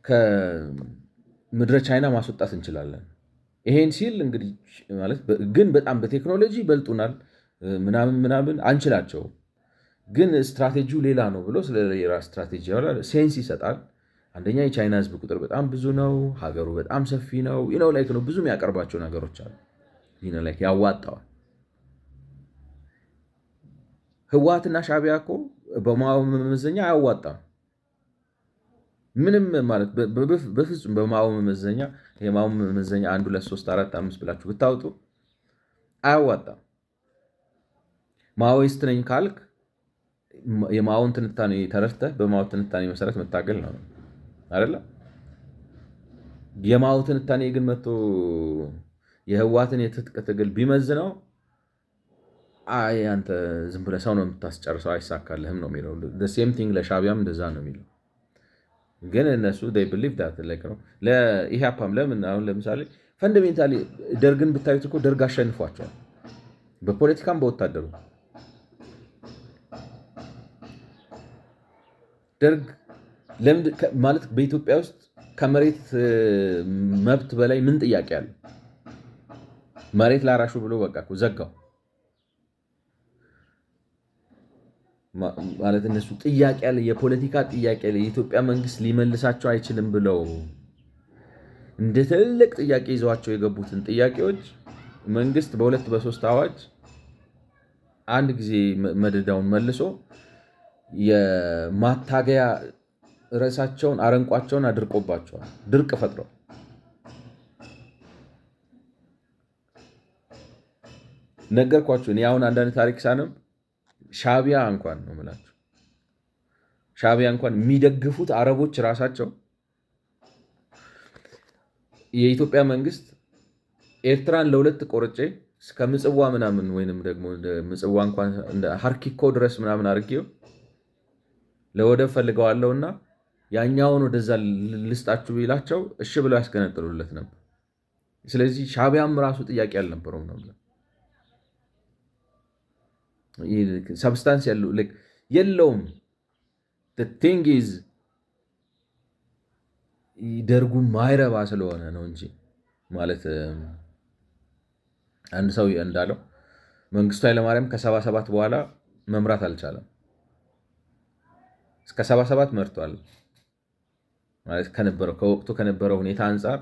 ከምድረ ቻይና ማስወጣት እንችላለን። ይሄን ሲል እንግዲህ ማለት ግን በጣም በቴክኖሎጂ ይበልጡናል ምናምን አንችላቸው፣ ግን ስትራቴጂው ሌላ ነው ብሎ ስለሌላ ስትራቴጂ ሴንስ ይሰጣል። አንደኛ የቻይና ሕዝብ ቁጥር በጣም ብዙ ነው፣ ሀገሩ በጣም ሰፊ ነው። ብዙ የሚያቀርባቸው ነገሮች አሉ። ያዋጣዋል። ህወሓትና ሻዕቢያ እኮ በማኦ መመዘኛ አያዋጣም ምንም ማለት በፍጹም። በማኦ መመዘኛ የማኦ መመዘኛ 1 2 3 4 5 ብላችሁ ብታወጡ አያዋጣም። ማኦይስት ነኝ ካልክ የማኦን ትንታኔ ተረድተህ በማኦ ትንታኔ መሰረት መታገል ነው አይደለ? የማኦ ትንታኔ ግን መጥቶ የህወሓትን የትጥቅ ትግል ቢመዝነው አይ አንተ ዝም ብለህ ሰው ነው የምታስጨርሰው፣ አይሳካልህም ነው የሚለው። ሴም ቲንግ ለሻዕቢያም እንደዛ ነው የሚለው። ግን እነሱ ቢሊቭ ዳት ነው። ለኢህአፓም ለምን አሁን ለምሳሌ ፈንዳሜንታሊ ደርግን ብታዩት እኮ ደርግ አሸንፏቸዋል፣ በፖለቲካም በወታደሩ። ደርግ ማለት በኢትዮጵያ ውስጥ ከመሬት መብት በላይ ምን ጥያቄ አለ? መሬት ላራሹ ብሎ በቃ እኮ ዘጋው። ማለት እነሱ ጥያቄ አለ፣ የፖለቲካ ጥያቄ አለ፣ የኢትዮጵያ መንግስት ሊመልሳቸው አይችልም ብለው እንደ ትልቅ ጥያቄ ይዘዋቸው የገቡትን ጥያቄዎች መንግስት በ2 በ3 አዋጅ አንድ ጊዜ መደዳውን መልሶ የማታገያ ርዕሳቸውን አረንቋቸውን አድርቆባቸዋል። ድርቅ ፈጥረዋል። ነገርኳችሁ። እኔ አሁን አንዳንድ ታሪክ ሳነብ ሻዕቢያ እንኳን ነው የምላችሁ፣ ሻዕቢያ እንኳን የሚደግፉት አረቦች ራሳቸው የኢትዮጵያ መንግስት ኤርትራን ለሁለት ቆርጬ እስከ ምጽዋ ምናምን ወይንም ደግሞ ምጽዋ እንኳን እንደ ሀርኪኮ ድረስ ምናምን አድርጌው ለወደብ ፈልገዋለሁና ያኛውን ወደዛ ልስጣችሁ ቢላቸው እሺ ብለው ያስገነጥሉለት ነበር። ስለዚህ ሻዕቢያም ራሱ ጥያቄ አልነበረውም ነው። ሰብስታንስ የለውም። ቲንግ ኢዝ ደርጉ ማይረባ ስለሆነ ነው እንጂ ማለት አንድ ሰው እንዳለው መንግስቱ ኃይለማርያም ከ77 በኋላ መምራት አልቻለም። እስከ 77 መርቷል ማለት ከወቅቱ ከነበረው ሁኔታ አንጻር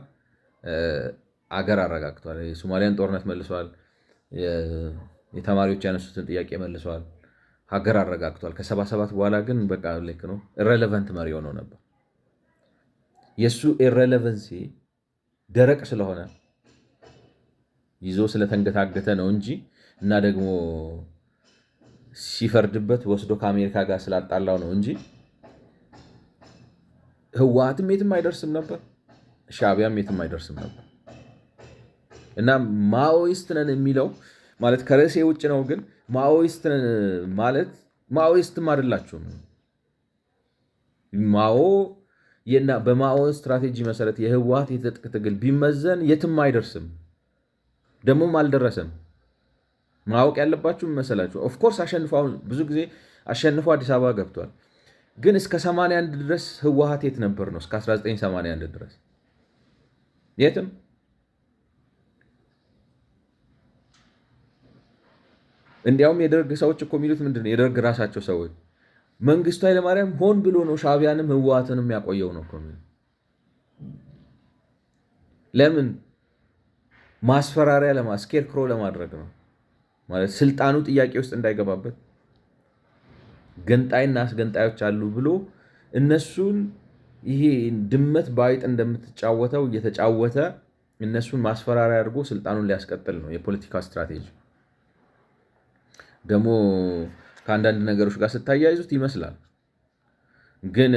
አገር አረጋግቷል። የሶማሊያን ጦርነት መልሷል። የተማሪዎች ያነሱትን ጥያቄ መልሷል። ሀገር አረጋግቷል። ከ77 በኋላ ግን በቃ ልክ ነው ኢሬሌቨንት መሪ ሆኖ ነበር። የእሱ ኢሬሌቨንሲ ደረቅ ስለሆነ ይዞ ስለተንገታገተ ነው እንጂ እና ደግሞ ሲፈርድበት ወስዶ ከአሜሪካ ጋር ስላጣላው ነው እንጂ ህወሓትም የትም አይደርስም ነበር፣ ሻዕቢያም የትም አይደርስም ነበር። እና ማኦይስት ነን የሚለው ማለት ከርዕሴ ውጭ ነው። ግን ማኦይስት ነን ማለት ማኦይስትም አይደላችሁም። ማኦ በማኦ ስትራቴጂ መሰረት የህወሓት የትጥቅ ትግል ቢመዘን የትም አይደርስም፣ ደግሞም አልደረሰም። ማወቅ ያለባችሁ መሰላችሁ። ኦፍኮርስ አሸንፈው ብዙ ጊዜ አሸንፎ አዲስ አበባ ገብቷል። ግን እስከ 81 ድረስ ህወሓት የት ነበር ነው? እስከ 1981 ድረስ የትም። እንዲያውም የደርግ ሰዎች እኮ የሚሉት ምንድነው? የደርግ ራሳቸው ሰዎች መንግስቱ ኃይለማርያም ሆን ብሎ ነው ሻዕቢያንም ህወሓትንም ያቆየው ነው እኮ። ለምን? ማስፈራሪያ ስኬርክሮ ለማድረግ ነው ማለት ስልጣኑ ጥያቄ ውስጥ እንዳይገባበት ገንጣይና አስገንጣዮች አሉ ብሎ እነሱን ይሄ ድመት በአይጥ እንደምትጫወተው እየተጫወተ እነሱን ማስፈራሪያ አድርጎ ስልጣኑን ሊያስቀጥል ነው የፖለቲካ ስትራቴጂ። ደግሞ ከአንዳንድ ነገሮች ጋር ስታያይዙት ይመስላል። ግን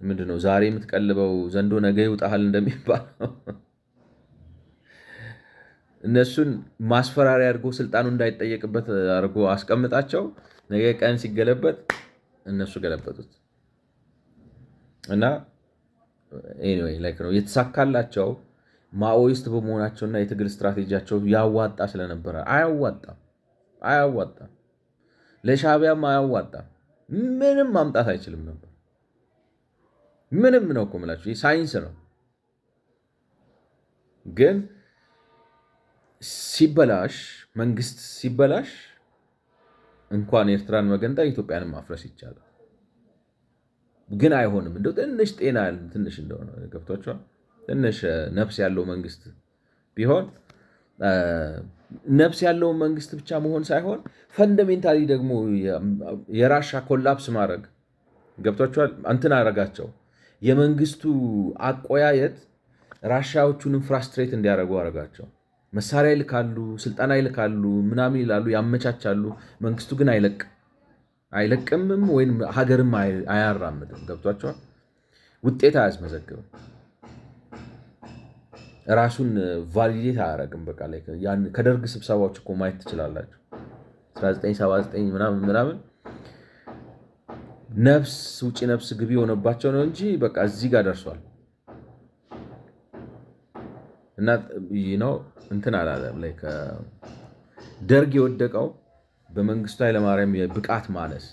ምንድነው ዛሬ የምትቀልበው ዘንዶ ነገ ይውጣሃል እንደሚባለው እነሱን ማስፈራሪያ አድርጎ ስልጣኑ እንዳይጠየቅበት አድርጎ አስቀምጣቸው። ነገ ቀን ሲገለበጥ እነሱ ገለበጡት እና ኤኒዌይ ላይክ ነው የተሳካላቸው ማኦይስት በመሆናቸውና የትግል ስትራቴጂያቸው ያዋጣ ስለነበረ። አያዋጣም፣ ለሻዕቢያም አያዋጣም። ምንም ማምጣት አይችልም ነበር። ምንም ነው እኮ የምላችሁ፣ ይህ ሳይንስ ነው። ግን ሲበላሽ መንግስት ሲበላሽ እንኳን ኤርትራን መገንጠል ኢትዮጵያንም ማፍረስ ይቻላል። ግን አይሆንም። እንደው ትንሽ ጤና ትንሽ እንደሆነ ገብቷቸዋል። ትንሽ ነፍስ ያለው መንግስት ቢሆን ነፍስ ያለውን መንግስት ብቻ መሆን ሳይሆን ፈንደሜንታሊ ደግሞ የራሻ ኮላፕስ ማድረግ ገብቷቸዋል። እንትን አረጋቸው። የመንግስቱ አቆያየት ራሻዎቹንም ፍራስትሬት እንዲያደርጉ አረጋቸው። መሳሪያ ይልካሉ፣ ስልጠና ይልካሉ፣ ምናምን ይላሉ፣ ያመቻቻሉ። መንግስቱ ግን አይለቅምም ወይም ሀገርም አያራምድም። ገብቷቸዋል። ውጤት አያስመዘግብም። ራሱን ቫሊዴት አያደርግም። በቃ ላይ ከደርግ ስብሰባዎች እኮ ማየት ትችላላችሁ። 1979 ምናምን ነፍስ ውጭ ነፍስ ግቢ የሆነባቸው ነው እንጂ በቃ እዚህ ጋር ደርሷል። እና እንትን አላለም። ላይ ደርግ የወደቀው በመንግስቱ ኃይለማርያም የብቃት ማነስ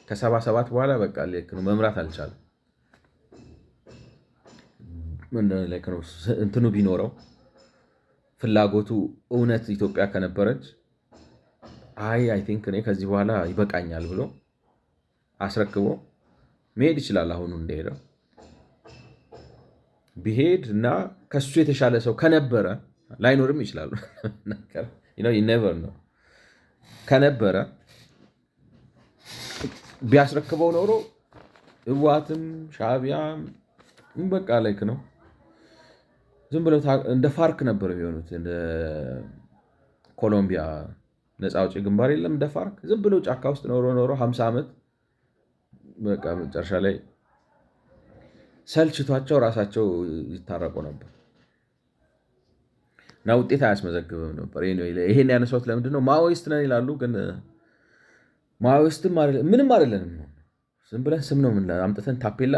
ከ77 በኋላ በቃ መምራት አልቻለም። እንትኑ ቢኖረው ፍላጎቱ እውነት ኢትዮጵያ ከነበረች አይ ቲንክ እኔ ከዚህ በኋላ ይበቃኛል ብሎ አስረክቦ መሄድ ይችላል። አሁኑ እንደሄደው ቢሄድ እና ከሱ የተሻለ ሰው ከነበረ ላይኖርም ይችላሉ። ኔቨር ነው። ከነበረ ቢያስረክበው ኖሮ ህወሓትም ሻዕቢያም በቃ ላይክ ነው ዝም ብለው እንደ ፋርክ ነበር የሚሆኑት። እንደ ኮሎምቢያ ነፃ አውጪ ግንባር የለም እንደ ፋርክ ዝም ብለው ጫካ ውስጥ ኖሮ 50 ዓመት በቃ መጨረሻ ላይ ሰልችቷቸው ራሳቸው ይታረቁ ነበር እና ውጤት አያስመዘግብም ነበር። ይሄን ያነሳሁት ለምንድን ነው? ማኦይስት ነን ይላሉ፣ ግን ማኦይስትም ምንም አይደለንም። ዝም ብለን ስም ነው ምን አምጥተን ታፔላ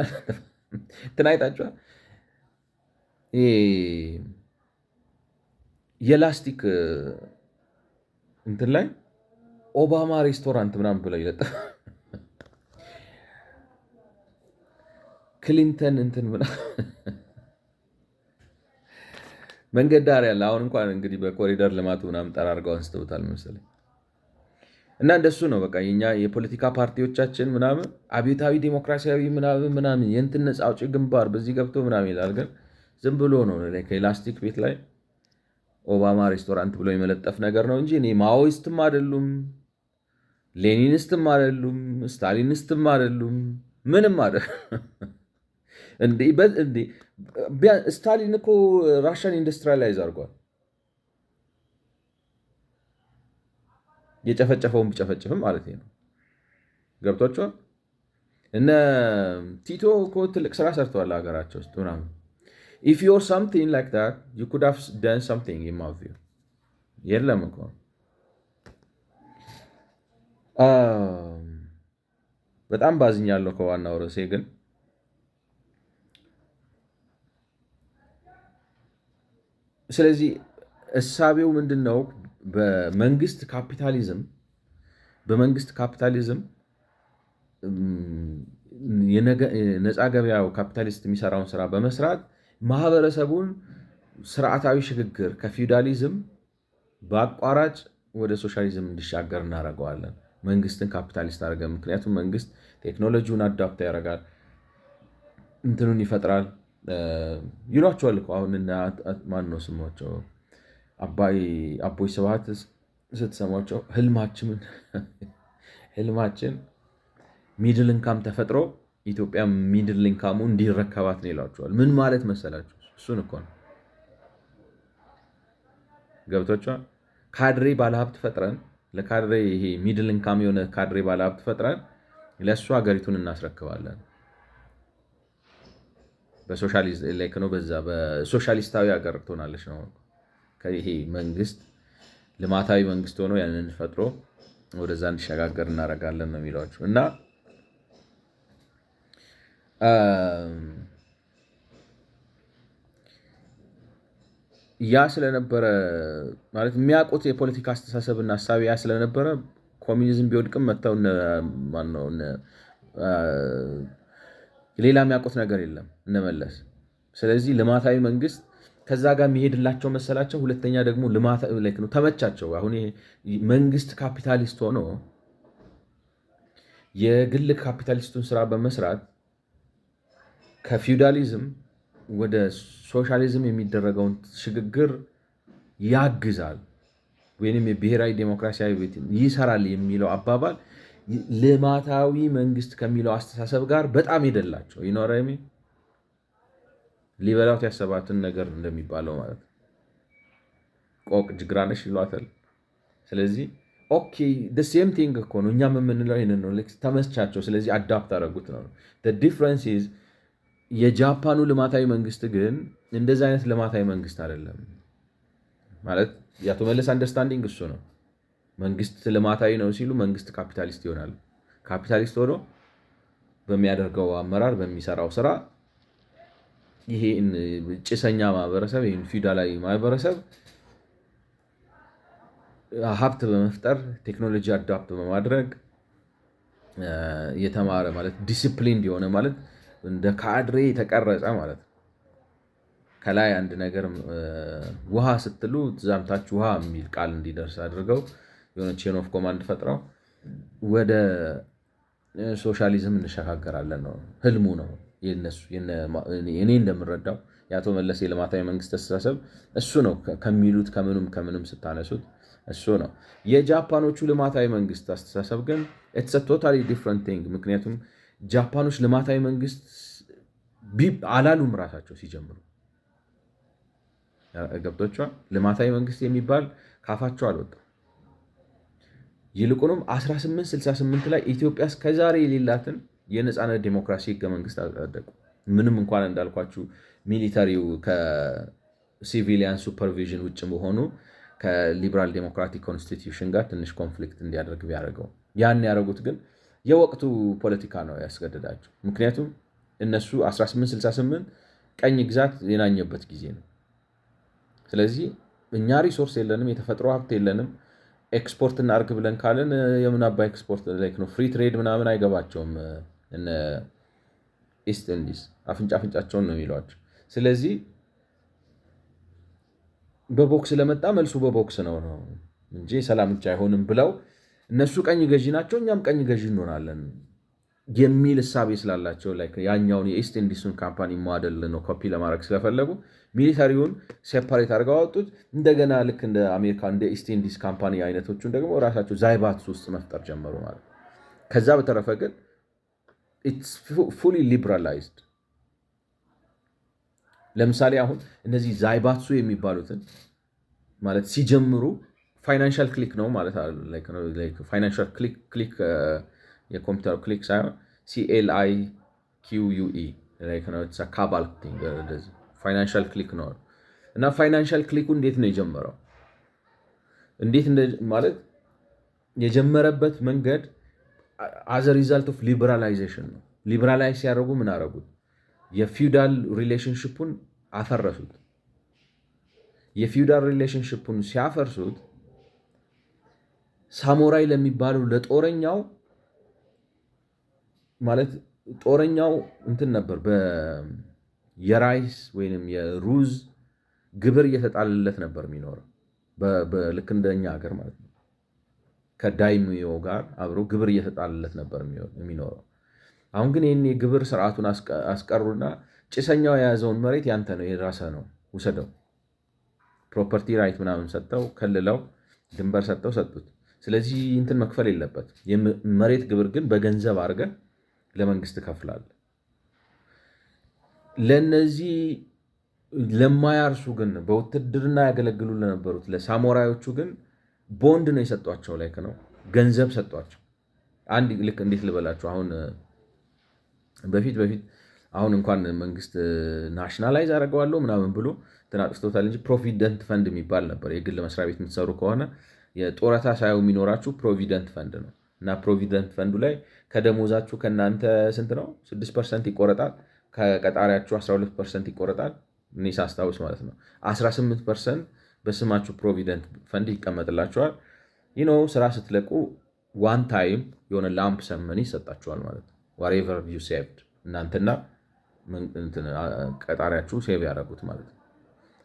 እንትን አይታችኋል። የላስቲክ እንትን ላይ ኦባማ ሬስቶራንት ምናምን ብለው ይለጠፍ ክሊንተን እንትን መንገድ ዳር ያለ አሁን እንኳን እንግዲህ በኮሪደር ልማቱ ምናምን ጠራርገው አንስተውታል መሰለኝ። እና እንደሱ ነው በቃ የኛ የፖለቲካ ፓርቲዎቻችን ምናምን አብዮታዊ ዲሞክራሲያዊ ምናምን የእንትን ነፃ አውጪ ግንባር በዚህ ገብቶ ምናምን ይላል፣ ግን ዝም ብሎ ነው ከላስቲክ ቤት ላይ ኦባማ ሬስቶራንት ብሎ የመለጠፍ ነገር ነው እንጂ እኔ ማኦይስትም አይደሉም፣ ሌኒኒስትም አይደሉም፣ ስታሊኒስትም አይደሉም፣ ምንም አይደሉም። ስታሊን እኮ ራሽያን ኢንዱስትሪያላይዝ አድርጓል። የጨፈጨፈውን ቢጨፈጭፍም ማለት ነው። ገብቷቸዋል። እነ ቲቶ እኮ ትልቅ ስራ ሰርተዋል ሀገራቸው ውስጥ ምናምን። ኢፍ ዩር ሳምቲንግ ላይክ ዳት ዩ ኩድ ሃቭ ደን ሳምቲንግ ኢን ማይ ቪው። የለም እኮ በጣም ባዝኛለሁ ከዋናው ርዕሴ ግን ስለዚህ እሳቤው ምንድን ነው? በመንግስት ካፒታሊዝም ነፃ ገበያው ካፒታሊስት የሚሰራውን ስራ በመስራት ማህበረሰቡን ስርዓታዊ ሽግግር ከፊውዳሊዝም በአቋራጭ ወደ ሶሻሊዝም እንዲሻገር እናደርገዋለን። መንግስትን ካፒታሊስት አድርገን፣ ምክንያቱም መንግስት ቴክኖሎጂውን አዳፕት ያደርጋል፣ እንትኑን ይፈጥራል ይሏቸዋል እኮ አሁን ማን ነው ስሟቸው? አቦይ ስብሃት ስትሰሟቸው ህልማችን ሚድል ኢንካም ተፈጥሮ ኢትዮጵያ ሚድል ኢንካሙ እንዲረከባት ነው ይሏቸዋል። ምን ማለት መሰላችሁ? እሱን እኮ ነው። ገብቶቿል። ካድሬ ባለሀብት ፈጥረን ለካድሬ ይሄ ሚድል ኢንካም የሆነ ካድሬ ባለሀብት ፈጥረን ለእሱ ሀገሪቱን እናስረክባለን። በሶሻሊስታዊ ሀገር ትሆናለች ነው። ይሄ መንግስት ልማታዊ መንግስት ሆኖ ያንን ፈጥሮ ወደዛ እንዲሸጋገር እናደርጋለን ነው የሚሏቸው። እና ያ ስለነበረ ማለት የሚያውቁት የፖለቲካ አስተሳሰብና ሀሳብ ያ ስለነበረ ኮሚኒዝም ቢወድቅም መጥተው ሌላ የሚያውቁት ነገር የለም እነመለስ። ስለዚህ ልማታዊ መንግስት ከዛ ጋር የሚሄድላቸው መሰላቸው። ሁለተኛ ደግሞ ነው ተመቻቸው። አሁን መንግስት ካፒታሊስት ሆኖ የግል ካፒታሊስቱን ስራ በመስራት ከፊውዳሊዝም ወደ ሶሻሊዝም የሚደረገውን ሽግግር ያግዛል ወይም የብሔራዊ ዴሞክራሲያዊ ቤት ይሰራል የሚለው አባባል ልማታዊ መንግስት ከሚለው አስተሳሰብ ጋር በጣም ይደላቸው ይኖረሚ ሊበላት ያሰባትን ነገር እንደሚባለው ማለት ነው። ቆቅ ጅግራነሽ ይሏታል። ስለዚህ ኦኬ ሴም ቲንግ እኮ ነው። እኛም የምንለው ይህንን ነው። ተመስቻቸው። ስለዚህ አዳፕት አደረጉት ነው። ዲፍረንስ ኢዝ የጃፓኑ ልማታዊ መንግስት ግን እንደዚህ አይነት ልማታዊ መንግስት አይደለም ማለት የአቶ መለስ አንደርስታንዲንግ እሱ ነው። መንግስት ልማታዊ ነው ሲሉ መንግስት ካፒታሊስት ይሆናል። ካፒታሊስት ሆኖ በሚያደርገው አመራር በሚሰራው ስራ ይሄን ጭሰኛ ማህበረሰብ ይሄን ፊውዳላዊ ማህበረሰብ ሀብት በመፍጠር ቴክኖሎጂ አዳፕት በማድረግ የተማረ ማለት ዲሲፕሊን የሆነ ማለት እንደ ካድሬ የተቀረጸ ማለት ነው። ከላይ አንድ ነገር ውሃ ስትሉ ዛምታችሁ ውሃ የሚል ቃል እንዲደርስ አድርገው የሆነ ቼን ኦፍ ኮማንድ ፈጥረው ወደ ሶሻሊዝም እንሸጋገራለን ነው ህልሙ ነው የነሱ። እኔ እንደምረዳው የአቶ መለስ የልማታዊ መንግስት አስተሳሰብ እሱ ነው ከሚሉት ከምንም ስታነሱት እሱ ነው። የጃፓኖቹ ልማታዊ መንግስት አስተሳሰብ ግን ኢትስ ቶታሊ ዲፍረንት ቲንግ። ምክንያቱም ጃፓኖች ልማታዊ መንግስት አላሉም ራሳቸው ሲጀምሩ። ገብቶቿል። ልማታዊ መንግስት የሚባል ካፋቸው አልወጣም። ይልቁንም 1868 ላይ ኢትዮጵያ እስከዛሬ የሌላትን የነፃነት ዲሞክራሲ ህገ መንግስት አጸደቁ። ምንም እንኳን እንዳልኳችሁ ሚሊተሪው ከሲቪሊያን ሱፐርቪዥን ውጭ መሆኑ ከሊበራል ዴሞክራቲክ ኮንስቲትዩሽን ጋር ትንሽ ኮንፍሊክት እንዲያደርግ ቢያደርገው፣ ያን ያደረጉት ግን የወቅቱ ፖለቲካ ነው ያስገደዳቸው። ምክንያቱም እነሱ 1868 ቀኝ ግዛት የናኘበት ጊዜ ነው። ስለዚህ እኛ ሪሶርስ የለንም፣ የተፈጥሮ ሀብት የለንም፣ ኤክስፖርት እናርግ ብለን ካለን የምን አባ ኤክስፖርት ነው? ፍሪ ትሬድ ምናምን አይገባቸውም። እነ ኢስት ኢንዲስ አፍንጫቸውን ነው የሚሏቸው። ስለዚህ በቦክስ ለመጣ መልሱ በቦክስ ነው እንጂ ሰላም ብቻ አይሆንም ብለው እነሱ ቀኝ ገዢ ናቸው፣ እኛም ቀኝ ገዢ እንሆናለን የሚል እሳቤ ስላላቸው ያኛውን የኢስት ኢንዲሱን ካምፓኒ ሞዴል ነው ኮፒ ለማድረግ ስለፈለጉ ሚሊታሪውን ሴፓሬት አድርገው አወጡት። እንደገና ልክ እንደ አሜሪካ እንደ ኢስት ኢንዲስ ካምፓኒ አይነቶቹን ደግሞ ራሳቸው ዛይባትስ ውስጥ መፍጠር ጀመሩ ማለት። ከዛ በተረፈ ግን ኢትስ ፉሊ ሊበራላይዝድ። ለምሳሌ አሁን እነዚህ ዛይባትሱ የሚባሉትን ማለት ሲጀምሩ ፋይናንሻል ክሊክ ነው ማለት ፋይናንሻል ክሊክ የኮምፒውተር ክሊክ ሳይሆን CLIQUE ካባል ፋይናንሻል ክሊክ ነው። እና ፋይናንሻል ክሊኩ እንዴት ነው የጀመረው? እንዴት ማለት የጀመረበት መንገድ አዘ ሪዛልት ኦፍ ሊበራላይዜሽን ነው። ሊበራላይዝ ሲያደርጉ ምን አደረጉት? የፊውዳል ሪሌሽንሽፑን አፈረሱት። የፊውዳል ሪሌሽንሽፑን ሲያፈርሱት ሳሞራይ ለሚባለው ለጦረኛው ማለት ጦረኛው እንትን ነበር የራይስ ወይም የሩዝ ግብር እየተጣለለት ነበር የሚኖረው፣ ልክ እንደኛ ሀገር ማለት ነው። ከዳይሚዮ ጋር አብሮ ግብር እየተጣለለት ነበር የሚኖረው። አሁን ግን ይህን የግብር ስርዓቱን አስቀሩና ጭሰኛው የያዘውን መሬት ያንተ ነው የራስህ ነው ውሰደው፣ ፕሮፐርቲ ራይት ምናምን ሰጥተው ከልለው ድንበር ሰጥተው ሰጡት። ስለዚህ እንትን መክፈል የለበት። የመሬት ግብር ግን በገንዘብ አድርገህ ለመንግስት ከፍላል። ለነዚህ ለማያርሱ ግን በውትድርና ያገለግሉ ለነበሩት ለሳሞራዮቹ ግን ቦንድ ነው የሰጧቸው። ላይክ ነው ገንዘብ ሰጧቸው። አንድ ልክ እንዴት ልበላቸው፣ አሁን በፊት አሁን እንኳን መንግስት ናሽናላይዝ አደረገዋለሁ ምናምን ብሎ ተናጥፍቶታል እንጂ ፕሮቪደንት ፈንድ የሚባል ነበር። የግል መስሪያ ቤት የምትሰሩ ከሆነ የጡረታ ሳይሆን የሚኖራችሁ ፕሮቪደንት ፈንድ ነው። እና ፕሮቪደንት ፈንዱ ላይ ከደሞዛችሁ ከእናንተ ስንት ነው 6% ይቆረጣል፣ ከቀጣሪያችሁ 12% ይቆረጣል። እኔ ሳስታውስ ማለት ነው 18% በስማችሁ ፕሮቪደንት ፈንድ ይቀመጥላችኋል። ስራ ስትለቁ ዋን ታይም የሆነ ላምፕ ሰመኒ ይሰጣችኋል ማለት ነው። ዋሬቨር ዩ ሴቭድ እናንተና ቀጣሪያችሁ ሴቭ ያደረጉት ማለት ነው።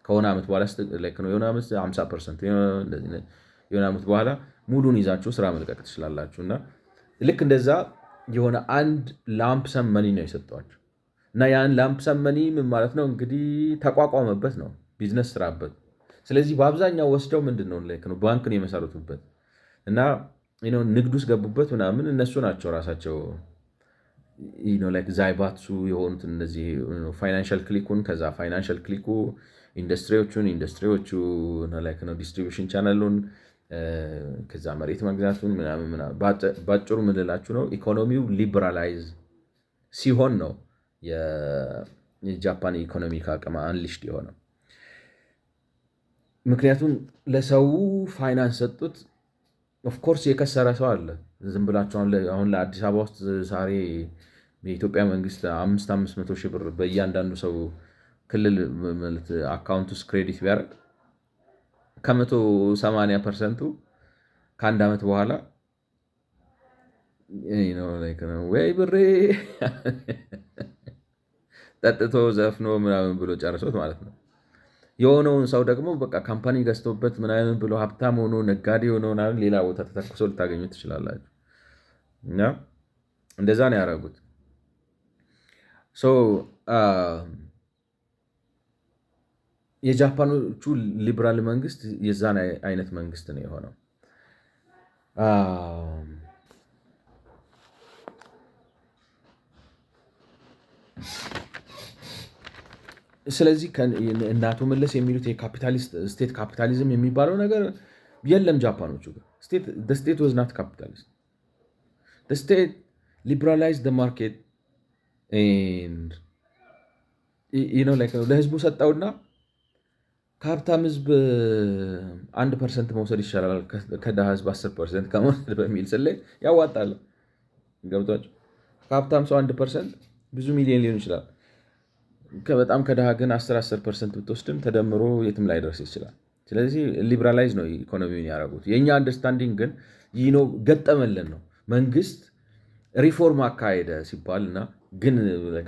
ከሆነ ዓመት በኋላ የሆነ ዓመት 50% የሆነ ዓመት በኋላ ሙሉን ይዛችሁ ስራ መልቀቅ ትችላላችሁ። እና ልክ እንደዛ የሆነ አንድ ላምፕ ሰመኒ ነው የሰጧቸው። እና ያን ላምፕ ሰመኒ ምን ማለት ነው እንግዲህ ተቋቋመበት ነው ቢዝነስ ስራበት። ስለዚህ በአብዛኛው ወስደው ምንድን ነው ባንክ ነው የመሰረቱበት እና ንግድ ውስጥ ገቡበት ምናምን። እነሱ ናቸው ራሳቸው ዛይባትሱ የሆኑት እነዚህ ፋይናንሻል ክሊኩን። ከዛ ፋይናንሻል ክሊኩ ኢንዱስትሪዎቹ ዲስትሪቢሽን ቻናሉን፣ ከዛ መሬት መግዛቱን ምናምን። ባጭሩ ምንላችሁ ነው ኢኮኖሚው ሊበራላይዝ ሲሆን ነው የጃፓን ኢኮኖሚክ አቅም አንሊሽድ የሆነው። ምክንያቱም ለሰው ፋይናንስ ሰጡት። ኦፍኮርስ የከሰረ ሰው አለ። ዝም ብላችሁ አሁን ለአዲስ አበባ ውስጥ ዛሬ የኢትዮጵያ መንግስት 500 ሺህ ብር በእያንዳንዱ ሰው ክልል አካውንት ውስጥ ክሬዲት ቢያደርግ ከ180%ቱ ከአንድ ዓመት በኋላ ወይ ብሬ ጠጥቶ ዘፍኖ ምናምን ብሎ ጨርሶት ማለት ነው። የሆነውን ሰው ደግሞ በቃ ካምፓኒ ገዝቶበት ምናምን ብሎ ሀብታም ሆኖ ነጋዴ ሆኖ ሌላ ቦታ ተተኩሶ ልታገኙ ትችላላችሁ። እና እንደዛ ነው ያደረጉት። የጃፓኖቹ ሊበራል መንግስት የዛን አይነት መንግስት ነው የሆነው። ስለዚህ እናቶ መለስ የሚሉት የካፒታሊስት ስቴት ካፒታሊዝም የሚባለው ነገር የለም ጃፓኖቹ ጋር። ስቴት ዋዝ ናት ካፒታሊስት። ስቴት ሊበራላይዝድ ማርኬት ለህዝቡ ሰጠውና ከሀብታም ህዝብ 1% መውሰድ ይሻላል ከድሃ ህዝብ 10% ከመውሰድ በሚል ስሌት ያዋጣል። ገብቷቸው ከሀብታም ሰው 1% ብዙ ሚሊዮን ሊሆን ይችላል። በጣም ከድሃ ግን 10% ብትወስድም ተደምሮ የትም ላይ ደርስ ይችላል። ስለዚህ ሊበራላይዝ ነው ኢኮኖሚውን ያደረጉት። የእኛ አንደርስታንዲንግ ግን ገጠመልን ነው። መንግስት ሪፎርም አካሄደ ሲባል እና ግን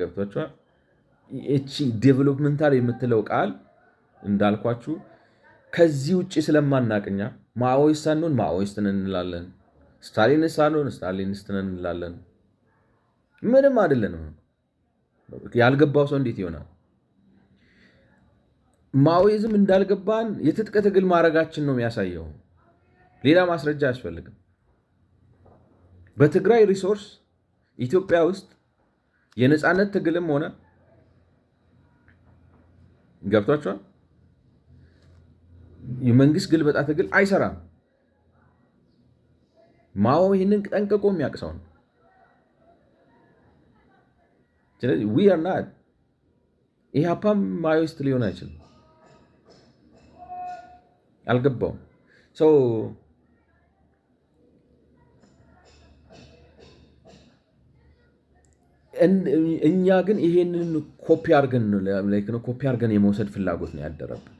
ገብቷቸዋል። እቺ ዴቨሎፕመንታል የምትለው ቃል እንዳልኳችሁ ከዚህ ውጭ ስለማናቅኛ ማኦይስት ሳንሆን ማኦይስትን እንላለን፣ ስታሊኒስት ሳንሆን ስታሊኒስትን እንላለን። ምንም አይደለንም። ያልገባው ሰው እንዴት ይሆናል? ማኦይዝም እንዳልገባን የትጥቅ ትግል ማድረጋችን ነው የሚያሳየው። ሌላ ማስረጃ አያስፈልግም። በትግራይ ሪሶርስ ኢትዮጵያ ውስጥ የነፃነት ትግልም ሆነ ገብቷቸዋል የመንግስት ግልበጣ ትግል አይሰራም። ማኦ ይህንን ጠንቅቆ የሚያውቅ ሰው ነው። ስለዚህ ዊ አር ናት ኢህአፓም ማኦይስት ሊሆን አይችልም። አልገባውም። እኛ ግን ይሄንን ኮፒ አድርገን የመውሰድ ፍላጎት ነው ያደረብን።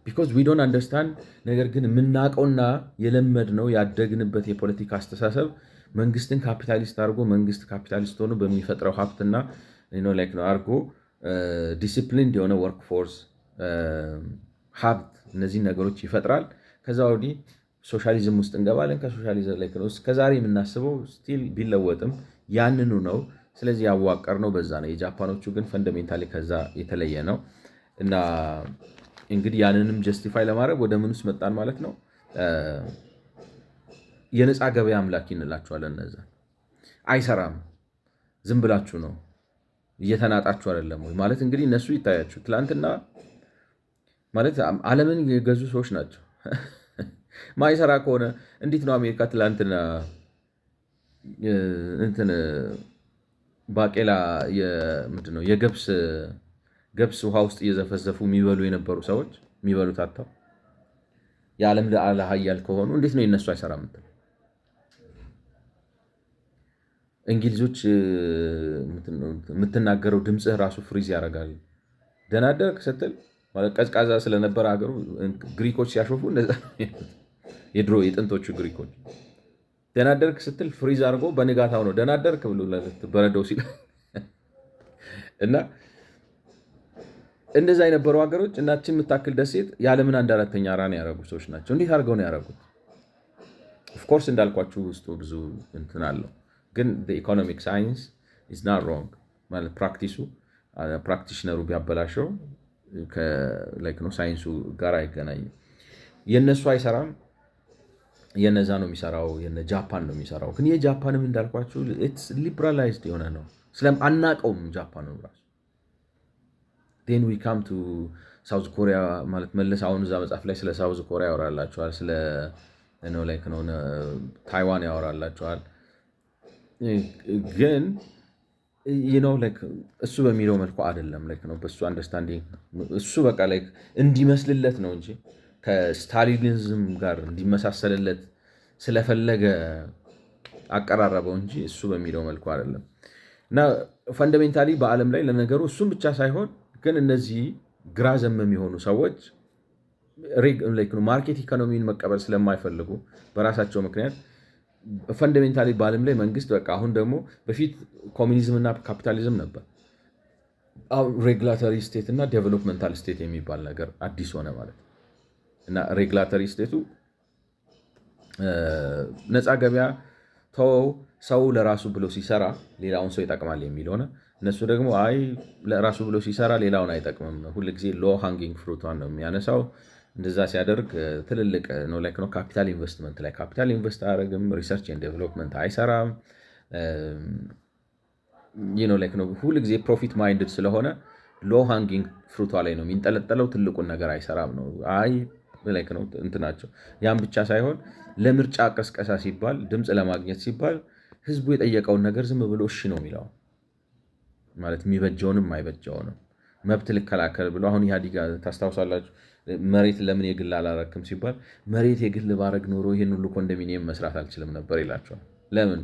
ቢኮዝ ዊ ዶንት አንደርስታንድ። ነገር ግን የምናውቀውና የለመድነው ያደግንበት የፖለቲካ አስተሳሰብ መንግስትን ካፒታሊስት አድርጎ መንግስት ካፒታሊስት ሆኖ በሚፈጥረው ሀብትና አድርጎ ዲሲፕሊን የሆነ ወርክ ፎርስ ሀብት እነዚህን ነገሮች ይፈጥራል። ከዛ ወዲህ ሶሻሊዝም ውስጥ እንገባለን። ከሶሻሊዝም እስከዛሬ የምናስበው ስቲል ቢለወጥም ያንኑ ነው። ስለዚህ ያዋቀር ነው በዛ ነው። የጃፓኖቹ ግን ፈንዳሜንታሊ ከዛ የተለየ ነው እና እንግዲህ ያንንም ጀስቲፋይ ለማድረግ ወደ ምን ውስጥ መጣን ማለት ነው። የነፃ ገበያ አምላኪ እንላቸዋለን። እነዛ አይሰራም፣ ዝም ብላችሁ ነው፣ እየተናጣችሁ አይደለም ወይ ማለት እንግዲህ እነሱ ይታያችሁ ትላንትና ማለት ዓለምን የገዙ ሰዎች ናቸው። ማይሰራ ከሆነ እንዴት ነው አሜሪካ ትላንትና እንትን ባቄላ ምንድነው የገብስ ውሃ ውስጥ እየዘፈዘፉ የሚበሉ የነበሩ ሰዎች የሚበሉት አጥተው የዓለም ልዕለ ኃያል ከሆኑ እንዴት ነው የነሱ አይሰራም? እንግሊዞች የምትናገረው ድምፅህ ራሱ ፍሪዝ ያደርጋል። ደህና አደርክ ስትል ማለት ቀዝቃዛ ስለነበረ ሀገሩ ግሪኮች ሲያሾፉ እንደዛ የድሮ የጥንቶቹ ግሪኮች ደህና አደርክ ስትል ፍሪዝ አድርጎ በንጋታው ነው ደህና አደርክ ብሎ በረዶው ሲል እና እንደዛ የነበሩ ሀገሮች እናችን የምታክል ደሴት የዓለምን 1/4 ራን ያደረጉ ሰዎች ናቸው። እንዴት አድርገው ነው ያደረጉት? ኦፍኮርስ እንዳልኳችሁ ውስጡ ብዙ እንትን አለው። ግን ኢኮኖሚክ ሳይንስ ኢዝ ናት ሮንግ ማለት ፕራክቲሱ ፕራክቲሽነሩ ቢያበላሸው ሳይንሱ ጋር አይገናኝም። የነሱ አይሰራም፣ የነዛ ነው የሚሰራው። የነ ጃፓን ነው የሚሰራው። ግን የጃፓንም እንዳልኳችሁ ሊበራላይዝድ የሆነ ነው። አናቀውም ጃፓን ራሱ ን ዊ ካም ቱ ሳውዝ ኮሪያ ማለት መለስ አሁን እዛ መጽሐፍ ላይ ስለ ሳውዝ ኮሪያ ያወራላቸዋል፣ ስለ ታይዋን ያወራላቸዋል። ግን እሱ በሚለው መልኩ አይደለም። በሱ አንደርስታንዲንግ እሱ በቃ እንዲመስልለት ነው እንጂ ከስታሊኒዝም ጋር እንዲመሳሰልለት ስለፈለገ አቀራረበው እንጂ እሱ በሚለው መልኩ አይደለም። እና ፈንዳሜንታሊ በዓለም ላይ ለነገሩ እሱም ብቻ ሳይሆን ግን እነዚህ ግራ ዘመም የሆኑ ሰዎች ማርኬት ኢኮኖሚን መቀበል ስለማይፈልጉ በራሳቸው ምክንያት ፈንዳሜንታሊ በዓለም ላይ መንግስት በቃ አሁን ደግሞ በፊት ኮሚኒዝም እና ካፒታሊዝም ነበር። ሬጉላተሪ ስቴት እና ዴቨሎፕመንታል ስቴት የሚባል ነገር አዲስ ሆነ ማለት ነው። እና ሬጉላተሪ ስቴቱ ነፃ ገበያ ተወው፣ ሰው ለራሱ ብሎ ሲሰራ ሌላውን ሰው ይጠቅማል የሚል ሆነ። እነሱ ደግሞ አይ ለራሱ ብሎ ሲሰራ ሌላውን አይጠቅምም፣ ሁልጊዜ ሎ ሃንጊንግ ፍሩቷን ነው የሚያነሳው። እንደዛ ሲያደርግ ትልልቅ ነው ላይክ ነው ካፒታል ኢንቨስትመንት ላይ ካፒታል ኢንቨስት አያደርግም፣ ሪሰርች ኤንድ ዴቨሎፕመንት አይሰራም። ላይክ ነው ሁልጊዜ ፕሮፊት ማይንድድ ስለሆነ ሎ ሃንጊንግ ፍሩቷ ላይ ነው የሚንጠለጠለው፣ ትልቁን ነገር አይሰራም ነው። አይ ላይክ ነው እንትናቸው። ያም ብቻ ሳይሆን ለምርጫ ቀስቀሳ ሲባል ድምፅ ለማግኘት ሲባል ህዝቡ የጠየቀውን ነገር ዝም ብሎ እሺ ነው የሚለው ማለት የሚበጀውንም አይበጀውንም መብት ልከላከል ብሎ አሁን ኢህአዲግ ታስታውሳላችሁ፣ መሬት ለምን የግል አላረክም ሲባል መሬት የግል ባረግ ኖሮ ይህን ሁሉ ኮንዶሚኒየም መስራት አልችልም ነበር ይላቸዋል። ለምን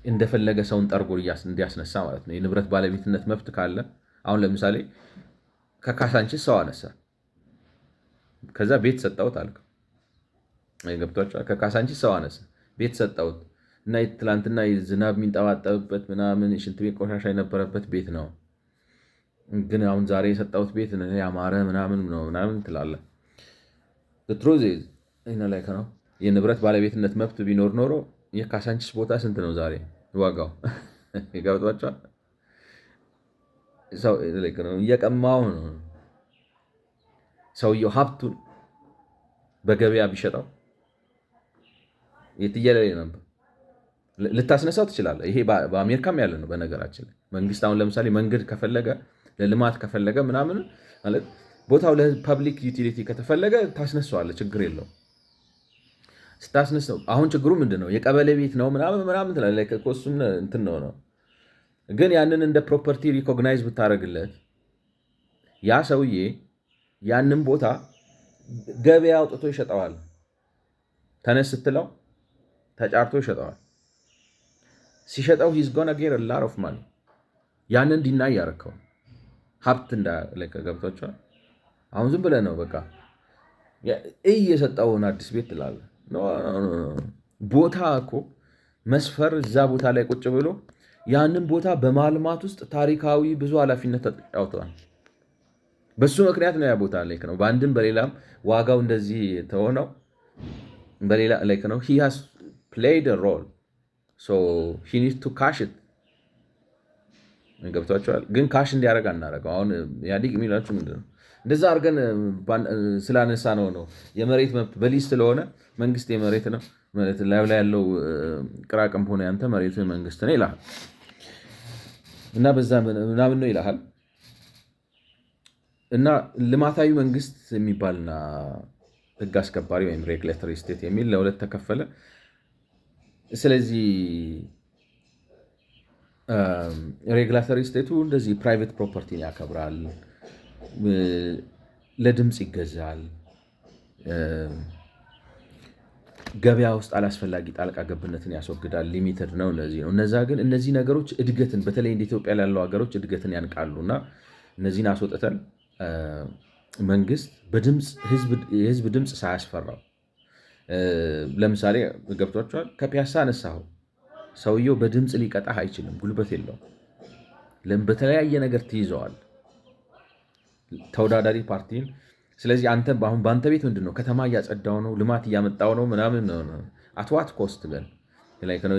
እንደፈለገ ሰውን ጠርጎ እንዲያስነሳ ማለት ነው። የንብረት ባለቤትነት መብት ካለ አሁን ለምሳሌ ከካሳንቺስ ሰው አነሳ፣ ከዛ ቤት ሰጠውት አልከው፣ ገብቷቸዋል። ከካሳንቺስ ሰው አነሳ፣ ቤት ሰጠውት እና ትላንትና ዝናብ የሚንጠባጠብበት ምናምን ሽንት ቤት ቆሻሻ የነበረበት ቤት ነው፣ ግን አሁን ዛሬ የሰጠውት ቤት ያማረ ምናምን ትላለህ። ትሩዝ ላይ ነው የንብረት ባለቤትነት መብት ቢኖር ኖሮ የካሳንቺስ ቦታ ስንት ነው ዛሬ ዋጋው? ገብቷቸዋል። እየቀማው ነው ሰውየው ሀብቱን በገበያ ቢሸጠው የትየለሌ ነበር። ልታስነሳው ትችላለህ። ይሄ በአሜሪካም ያለ ነው በነገራችን ላይ። መንግስት አሁን ለምሳሌ መንገድ ከፈለገ ለልማት ከፈለገ ምናምን ማለት ቦታው ለፐብሊክ ዩቲሊቲ ከተፈለገ ታስነሳዋለህ፣ ችግር የለው። ስታስነሳው አሁን ችግሩ ምንድን ነው? የቀበሌ ቤት ነው ምናምን ትላለህ። እሱም እንትን ነው። ግን ያንን እንደ ፕሮፐርቲ ሪኮግናይዝ ብታደርግለት ያ ሰውዬ ያንን ቦታ ገበያ አውጥቶ ይሸጠዋል። ተነስ ስትለው ተጫርቶ ይሸጠዋል። ሲሸጠው ሂዝ ጎና ጌት አ ሎት ኦፍ ማኒ። ያንን ዲናይ ያረከው ሀብት ገብቷቸዋል። አሁን ዝም ብለህ ነው በቃ እየሰጠውን አዲስ ቤት ትላለህ። ቦታ እኮ መስፈር እዛ ቦታ ላይ ቁጭ ብሎ ያንን ቦታ በማልማት ውስጥ ታሪካዊ ብዙ ኃላፊነት ተጫውተዋል። በሱ ምክንያት ነው ያ ቦታ ላይክ ነው በአንድም በሌላም ዋጋው እንደዚህ ተሆነው በሌላ ላይክ ነው he has played a role so he needs to cash it። ገብቷቸዋል። ግን ካሽ እንዲያደርግ አናደርገው። አሁን ኢህአዲግ የሚላችሁ ምንድን ነው? እንደዛ አድርገን ስላነሳ ነው የመሬት መብት በሊዝ ስለሆነ መንግስት የመሬት ነው ማለት ላይ ያለው ቅራቅም ሆነ ያንተ መሬቱ መንግስት ነው ይልሃል እና በዛ ምናምን ነው ይልሃል። እና ልማታዊ መንግስት የሚባልና ህግ አስከባሪ ወይም ሬጉሌተሪ ስቴት የሚል ለሁለት ተከፈለ። ስለዚህ ሬጉላተሪ ስቴቱ እንደዚህ ፕራይቬት ፕሮፐርቲን ያከብራል፣ ለድምፅ ይገዛል፣ ገበያ ውስጥ አላስፈላጊ ጣልቃ ገብነትን ያስወግዳል። ሊሚትድ ነው እነዚህ ነው። እነዚህ ነገሮች እድገትን በተለይ እንደ ኢትዮጵያ ላለው ሀገሮች እድገትን ያንቃሉ እና እነዚህን አስወጥተን መንግስት የህዝብ ድምፅ ሳያስፈራው ለምሳሌ ገብቷቸዋል። ከፒያሳ አነሳኸው ሰውየው በድምፅ ሊቀጣህ አይችልም፣ ጉልበት የለውም። በተለያየ ነገር ትይዘዋል ተወዳዳሪ ፓርቲን። ስለዚህ አንተ አሁን በአንተ ቤት ምንድን ነው ከተማ እያጸዳው ነው ልማት እያመጣው ነው ምናምን አትዋት ኮስት ግን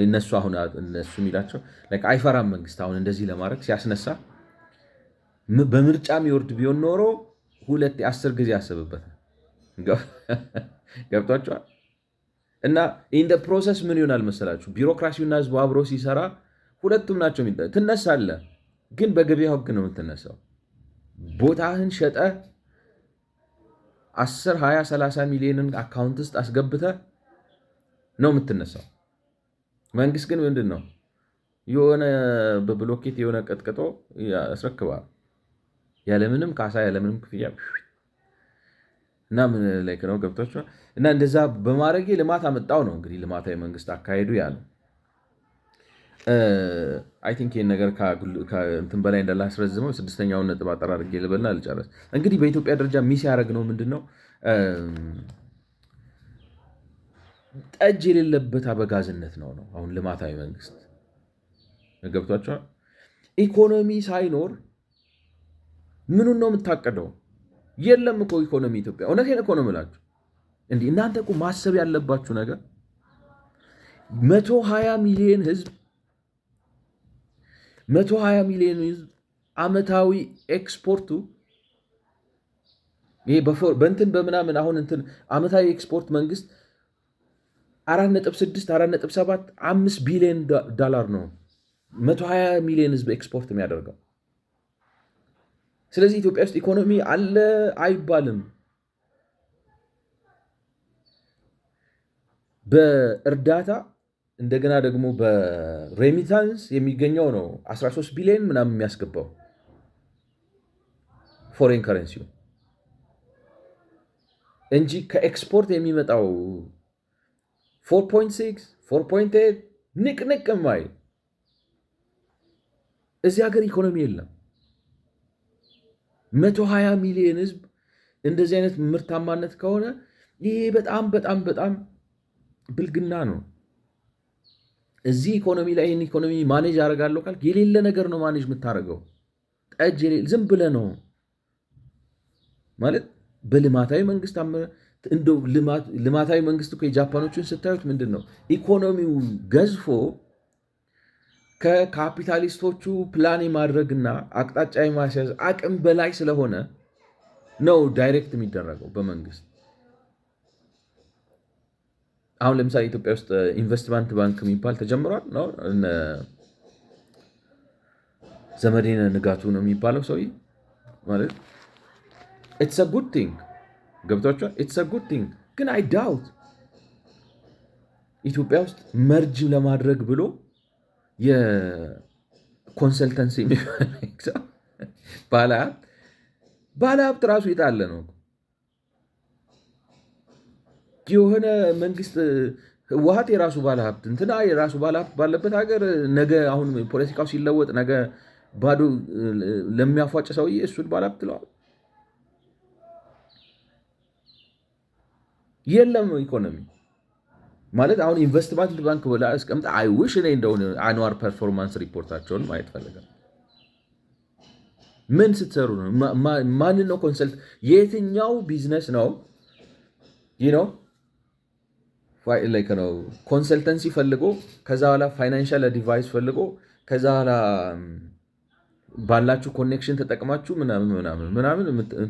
እነሱ አሁን እነሱ የሚላቸው አይፈራም መንግስት አሁን እንደዚህ ለማድረግ ሲያስነሳ በምርጫ የሚወርድ ቢሆን ኖሮ 10 ጊዜ ያስብበታል። ገብቷቸዋል። እና ኢንደ ፕሮሰስ ምን ይሆናል መሰላችሁ? ቢሮክራሲውና ህዝቡ አብሮ ሲሰራ ሁለቱም ናቸው። ትነሳለህ፣ ግን በገበያ ህግ ነው የምትነሳው። ቦታህን ሸጠ 10፣ 20፣ 30 ሚሊዮንን አካውንት ውስጥ አስገብተ ነው የምትነሳው። መንግስት ግን ምንድን ነው የሆነ በብሎኬት የሆነ ቀጥቅጦ ያስረክባል ያለምንም ካሳ ያለምንም ክፍያ እና ምን ላይክ ነው ገብቷቸዋል። እና እንደዛ በማድረጌ ልማት አመጣው ነው እንግዲህ ልማታዊ መንግስት አካሄዱ ያለው። አይ ቲንክ ይህን ነገር እንትን በላይ እንዳላስረዝመው 6ኛውን ነጥብ አጠር አድርጌ ልበልና ልጨርስ። እንግዲህ በኢትዮጵያ ደረጃ ሚስ ያደረግ ነው ምንድነው ጠጅ የሌለበት አበጋዝነት ነው። አሁን ልማታዊ መንግስት ገብቷቸዋል። ኢኮኖሚ ሳይኖር ምኑን ነው የምታቀደው? የለም እኮ ኢኮኖሚ ኢትዮጵያ። እውነቴን እኮ ነው የምላችሁ። እንዲህ እናንተ እኮ ማሰብ ያለባችሁ ነገር 120 ሚሊዮን ህዝብ 120 ሚሊዮን ህዝብ አመታዊ ኤክስፖርቱ ይሄ በእንትን በምናምን አሁን እንትን አመታዊ ኤክስፖርት መንግስት 4.6 4.7 5 ቢሊዮን ዶላር ነው 120 ሚሊዮን ህዝብ ኤክስፖርት የሚያደርገው። ስለዚህ ኢትዮጵያ ውስጥ ኢኮኖሚ አለ አይባልም። በእርዳታ እንደገና ደግሞ በሬሚታንስ የሚገኘው ነው 13 ቢሊዮን ምናምን የሚያስገባው ፎሬን ከረንሲው እንጂ ከኤክስፖርት የሚመጣው 4.6 4.8 ንቅንቅ ማይ እዚህ ሀገር ኢኮኖሚ የለም። 120 ሚሊዮን ህዝብ እንደዚህ አይነት ምርታማነት ከሆነ ይሄ በጣም በጣም በጣም ብልግና ነው። እዚህ ኢኮኖሚ ላይ ይህን ኢኮኖሚ ማኔጅ አደርጋለሁ ካልክ የሌለ ነገር ነው ማኔጅ የምታደርገው። ጠጅ ዝም ብለህ ነው ማለት በልማታዊ መንግስት እንደው ልማታዊ መንግስት እኮ የጃፓኖችን ስታዩት ምንድን ነው ኢኮኖሚው ገዝፎ ከካፒታሊስቶቹ ፕላን የማድረግና አቅጣጫ የማስያዝ አቅም በላይ ስለሆነ ነው ዳይሬክት የሚደረገው በመንግስት። አሁን ለምሳሌ ኢትዮጵያ ውስጥ ኢንቨስትመንት ባንክ የሚባል ተጀምሯል ነው ዘመዴነ ንጋቱ ነው የሚባለው ሰውዬ ማለት ኢትስ አ ጉድ ቲንግ ገብቷቸዋል። ኢትስ አ ጉድ ቲንግ ግን አይ ዳውት ኢትዮጵያ ውስጥ መርጅ ለማድረግ ብሎ የኮንሰልተንሲ የሚፈልግ ሰው ባለሀብት ራሱ ይጣለ ነው። የሆነ መንግስት ህወሓት የራሱ ባለሀብት እንትና የራሱ ባለሀብት ባለበት ሀገር ነገ አሁን ፖለቲካው ሲለወጥ ነገ ባዶ ለሚያፏጭ ሰውዬ እሱን ባለሀብት ትለዋል። የለም ኢኮኖሚ ማለት አሁን ኢንቨስትመንት ባንክ ብላ አስቀምጣ አይውሽ እኔ እንደሆነ አኑዋር ፐርፎርማንስ ሪፖርታቸውን ማየት ፈልጋል። ምን ስትሰሩ ነው? ማንን ነው ኮንሰልት? የትኛው ቢዝነስ ነው ነው ኮንሰልተንሲ ፈልጎ ከዛ በኋላ ፋይናንሻል አድቫይስ ፈልጎ ከዛ በኋላ ባላችሁ ኮኔክሽን ተጠቅማችሁ ምናምን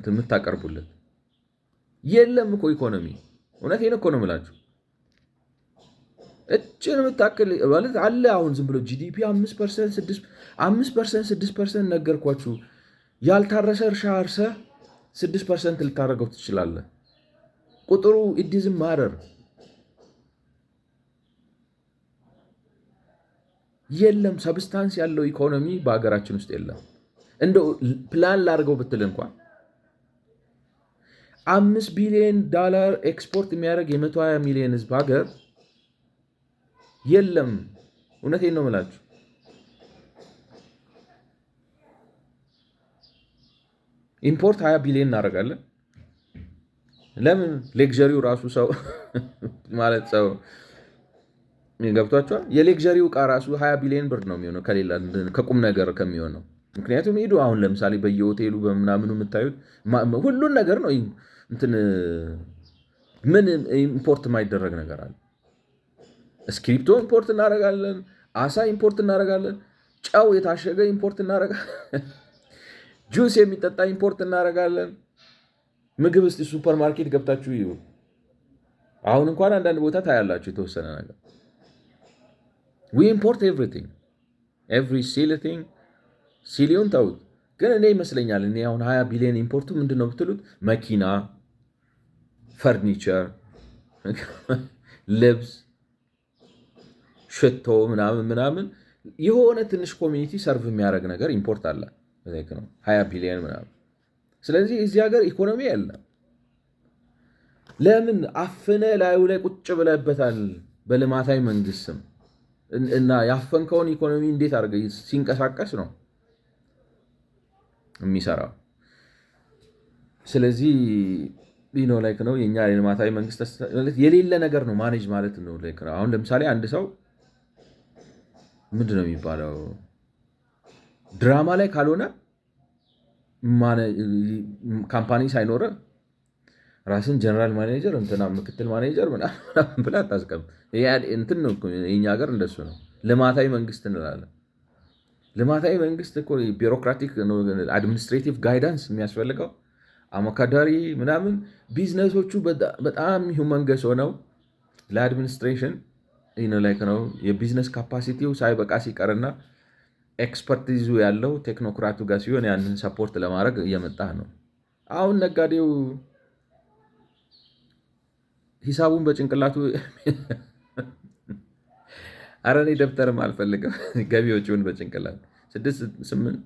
የምታቀርቡለት የለም እኮ ኢኮኖሚ። እውነቴን እኮ ነው የምላችሁ። እችን የምታክል ማለት አለ። አሁን ዝም ብሎ ጂዲፒ 5% 6% ነገርኳችሁ። ያልታረሰ እርሻ አርሰህ 6% ልታደርገው ትችላለህ። ቁጥሩ ኢዲዝም ማረር የለም። ሰብስታንስ ያለው ኢኮኖሚ በሀገራችን ውስጥ የለም። እንደው ፕላን ላድርገው ብትል እንኳን 5 ቢሊዮን ዶላር ኤክስፖርት የሚያደርግ የ120 ሚሊዮን ህዝብ ሀገር የለም። እውነቴን ነው የምላችሁ። ኢምፖርት 20 ቢሊዮን እናደርጋለን። ለምን? ሌክዠሪው ራሱ ሰው ማለት ሰው ገብቷቸዋል። የሌክዠሪው እቃ ራሱ 20 ቢሊዮን ብር ነው የሚሆነው ከሌላ ከቁም ነገር ከሚሆነው። ምክንያቱም ሂዱ አሁን ለምሳሌ በየሆቴሉ በምናምኑ የምታዩት ሁሉን ነገር ነው እንትን ምን ኢምፖርት የማይደረግ ነገር አለ? እስክሪፕቶ ኢምፖርት እናደርጋለን። አሳ ኢምፖርት እናደርጋለን። ጨው የታሸገ ኢምፖርት እናደርጋለን። ጁስ የሚጠጣ ኢምፖርት እናደርጋለን። ምግብ እስቲ ሱፐር ማርኬት ገብታችሁ ይሁ አሁን እንኳን አንዳንድ ቦታ ታያላችሁ የተወሰነ ነገር። ዊ ኢምፖርት ኤቭሪቲንግ ኤቭሪ ሲሊቲንግ ሲሊዮን ተውት። ግን እኔ ይመስለኛል እኔ አሁን 20 ቢሊዮን ኢምፖርቱ ምንድን ነው ብትሉት መኪና፣ ፈርኒቸር፣ ልብስ፣ ሽቶ ምናምን የሆነ ትንሽ ኮሚኒቲ ሰርቭ የሚያደርግ ነገር ኢምፖርት አለ ነው 20 ቢሊዮን ምናምን። ስለዚህ እዚህ ሀገር ኢኮኖሚ የለም። ለምን? አፍነ ላዩ ላይ ቁጭ ብለበታል በልማታዊ መንግስት ስም እና ያፈንከውን ኢኮኖሚ እንዴት አድርገህ ሲንቀሳቀስ ነው የሚሰራው። ስለዚህ ነው ላይክ ነው የኛ ልማታዊ መንግስት የሌለ ነገር ነው ማኔጅ ማለት ነው። ላይክ ነው አሁን ለምሳሌ አንድ ሰው ምንድን ነው የሚባለው ድራማ ላይ ካልሆነ ካምፓኒ ሳይኖረ ራስን ጀነራል ማኔጀር እንትና ምክትል ማኔጀር ምናምን ብላ አታስቀምጥ። እንትን ነው የኛ ሀገር እንደሱ ነው። ልማታዊ መንግስት እንላለን። ልማታዊ መንግስት እኮ ቢሮክራቲክ አድሚኒስትሬቲቭ ጋይዳንስ የሚያስፈልገው አሞካዳሪ ምናምን ቢዝነሶቹ በጣም ሂውመንገስ ሆነው ለአድሚኒስትሬሽን ነው የቢዝነስ ካፓሲቲው ሳይበቃ ሲቀርና ኤክስፐርቲዙ ያለው ቴክኖክራቱ ጋር ሲሆን ያንን ሰፖርት ለማድረግ እየመጣ ነው። አሁን ነጋዴው ሂሳቡን በጭንቅላቱ ኧረ እኔ ደብተርም አልፈልግም ገቢ ወጪውን በጭንቅላት 6-8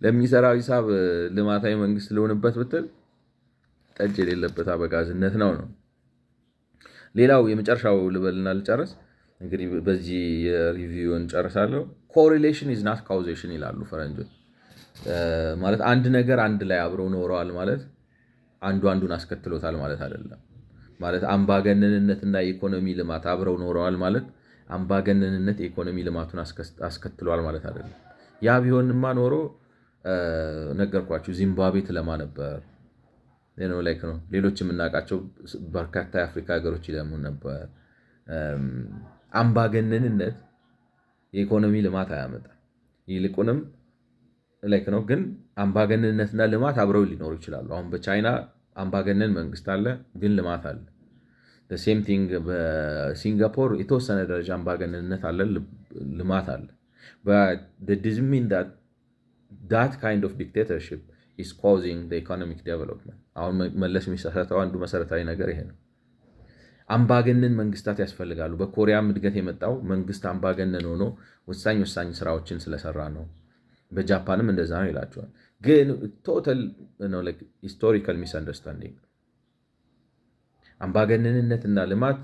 ለሚሰራው ሂሳብ ልማታዊ መንግስት ልሆንበት ብትል ጠጅ የሌለበት አበጋዝነት ነው። ሌላው የመጨረሻው ልበልና ልጨርስ እንግዲህ በዚህ የሪቪውን ጨርሳለሁ። ኮሪሌሽን ኢዝ ናት ካውዜሽን ይላሉ ፈረንጆች። ማለት አንድ ነገር አንድ ላይ አብረው ኖረዋል ማለት አንዱ አንዱን አስከትሎታል ማለት አይደለም። ማለት አምባገነንነትና የኢኮኖሚ ልማት አብረው ኖረዋል ማለት አምባገነንነት የኢኮኖሚ ልማቱን አስከትሏል ማለት አይደለም። ያ ቢሆንማ ኖሮ ነገርኳችሁ ዚምባብዌ ትለማ ነበር። ነው ሌሎች የምናውቃቸው በርካታ የአፍሪካ ሀገሮች ይለሙ ነበር። አምባገነንነት የኢኮኖሚ ልማት አያመጣም። ይልቁንም ነው ግን አምባገነንነትና ልማት አብረው ሊኖሩ ይችላሉ። አሁን በቻይና አምባገነን መንግስት አለ፣ ግን ልማት አለ። ሴም ቲንግ በሲንጋፖር የተወሰነ ደረጃ አምባገነንነት አለ፣ ልማት አለ። doesn't mean that kind of dictatorship is causing the economic development። አሁን መለስ የሚሳሳተው አንዱ መሰረታዊ ነገር ይሄ ነው። አምባገነን መንግስታት ያስፈልጋሉ። በኮሪያም እድገት የመጣው መንግስት አምባገነን ሆኖ ወሳኝ ስራዎችን ስለሰራ ነው። በጃፓንም እንደዛ ነው ይላቸዋል። ግን ቶታል ሂስቶሪካል ሚስ አንደርስታንዲንግ። አምባገነንነትና ልማት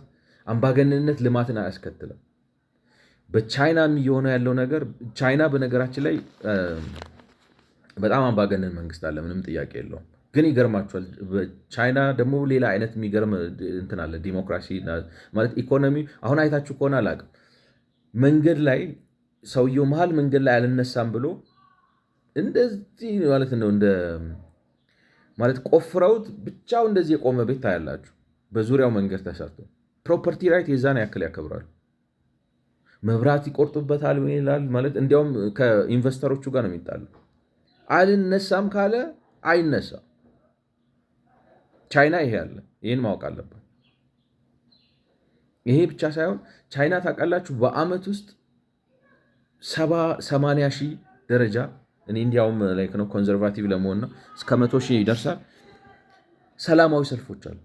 አምባገነንነት ልማትን አያስከትልም። በቻይና እየሆነ ያለው ነገር ቻይና በነገራችን ላይ በጣም አምባገነን መንግስት አለ፣ ምንም ጥያቄ የለውም። ግን ይገርማቸዋል። ቻይና ደግሞ ሌላ አይነት የሚገርም እንትን አለ፣ ዲሞክራሲ ማለት ኢኮኖሚ። አሁን አይታችሁ ከሆነ አላውቅም፣ መንገድ ላይ ሰውየው መሀል መንገድ ላይ አልነሳም ብሎ እንደዚህ ማለት ነው እንደ ማለት ቆፍረውት ብቻው እንደዚህ የቆመ ቤት ታያላችሁ። በዙሪያው መንገድ ተሰርቶ ፕሮፐርቲ ራይት የዛን ያክል ያከብራሉ። መብራት ይቆርጡበታል ይላል ማለት እንዲያውም ከኢንቨስተሮቹ ጋር ነው የሚጣሉ። አልነሳም ካለ አይነሳም። ቻይና ይሄ አለ፣ ይህን ማወቅ አለበት። ይሄ ብቻ ሳይሆን ቻይና ታውቃላችሁ በአመት ውስጥ 70-80 ሺህ ደረጃ እኔ እንዲያውም ነው ኮንዘርቫቲቭ ለመሆን ነው እስከ 100 ሺህ ይደርሳል ሰላማዊ ሰልፎች አሉ።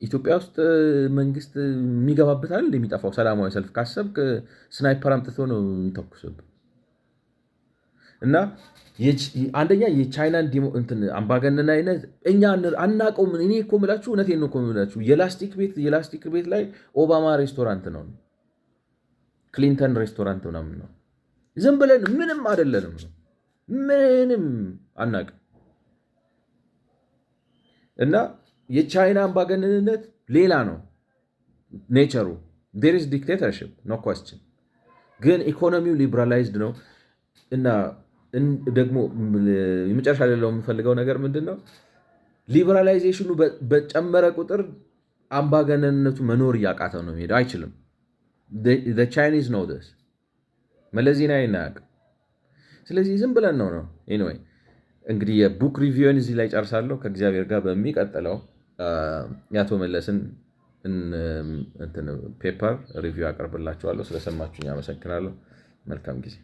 ኢትዮጵያ ውስጥ መንግስት የሚገባበታል እንደሚጠፋው ሰላማዊ ሰልፍ ካሰብክ ስናይፐር አምጥቶ ነው የሚተኩስብህ። እና አንደኛ የቻይናን አምባገነናዊነት እኛ አናውቀውም። እኔ እኮ የምላችሁ እውነቴን ነው እኮ የምላችሁ የላስቲክ ቤት ላይ ኦባማ ሬስቶራንት ነው፣ ክሊንተን ሬስቶራንት ምናምን ነው። ዝም ብለን ምንም አይደለንም ነው፣ ምንም አናውቅም። እና የቻይና አምባገነንነት ሌላ ነው ኔቸሩ። ዴር ኢዝ ዲክቴተርሺፕ ኖ ኳስችን። ግን ኢኮኖሚው ሊበራላይዝድ ነው። እና ደግሞ የመጨረሻ ሌላው የምፈልገው ነገር ምንድን ነው? ሊበራላይዜሽኑ በጨመረ ቁጥር አምባገነንነቱ መኖር እያቃተው ነው የሚሄደው። አይችልም። ቻይኒዝ ነው ስ መለስ ዜናዊ አያውቅም። ስለዚህ ዝም ብለን ነው ኤኒዌይ እንግዲህ የቡክ ሪቪውን እዚህ ላይ ጨርሳለሁ። ከእግዚአብሔር ጋር በሚቀጥለው የአቶ መለስን ፔፐር ሪቪው አቀርብላችኋለሁ። ስለሰማችሁኝ አመሰግናለሁ። መልካም ጊዜ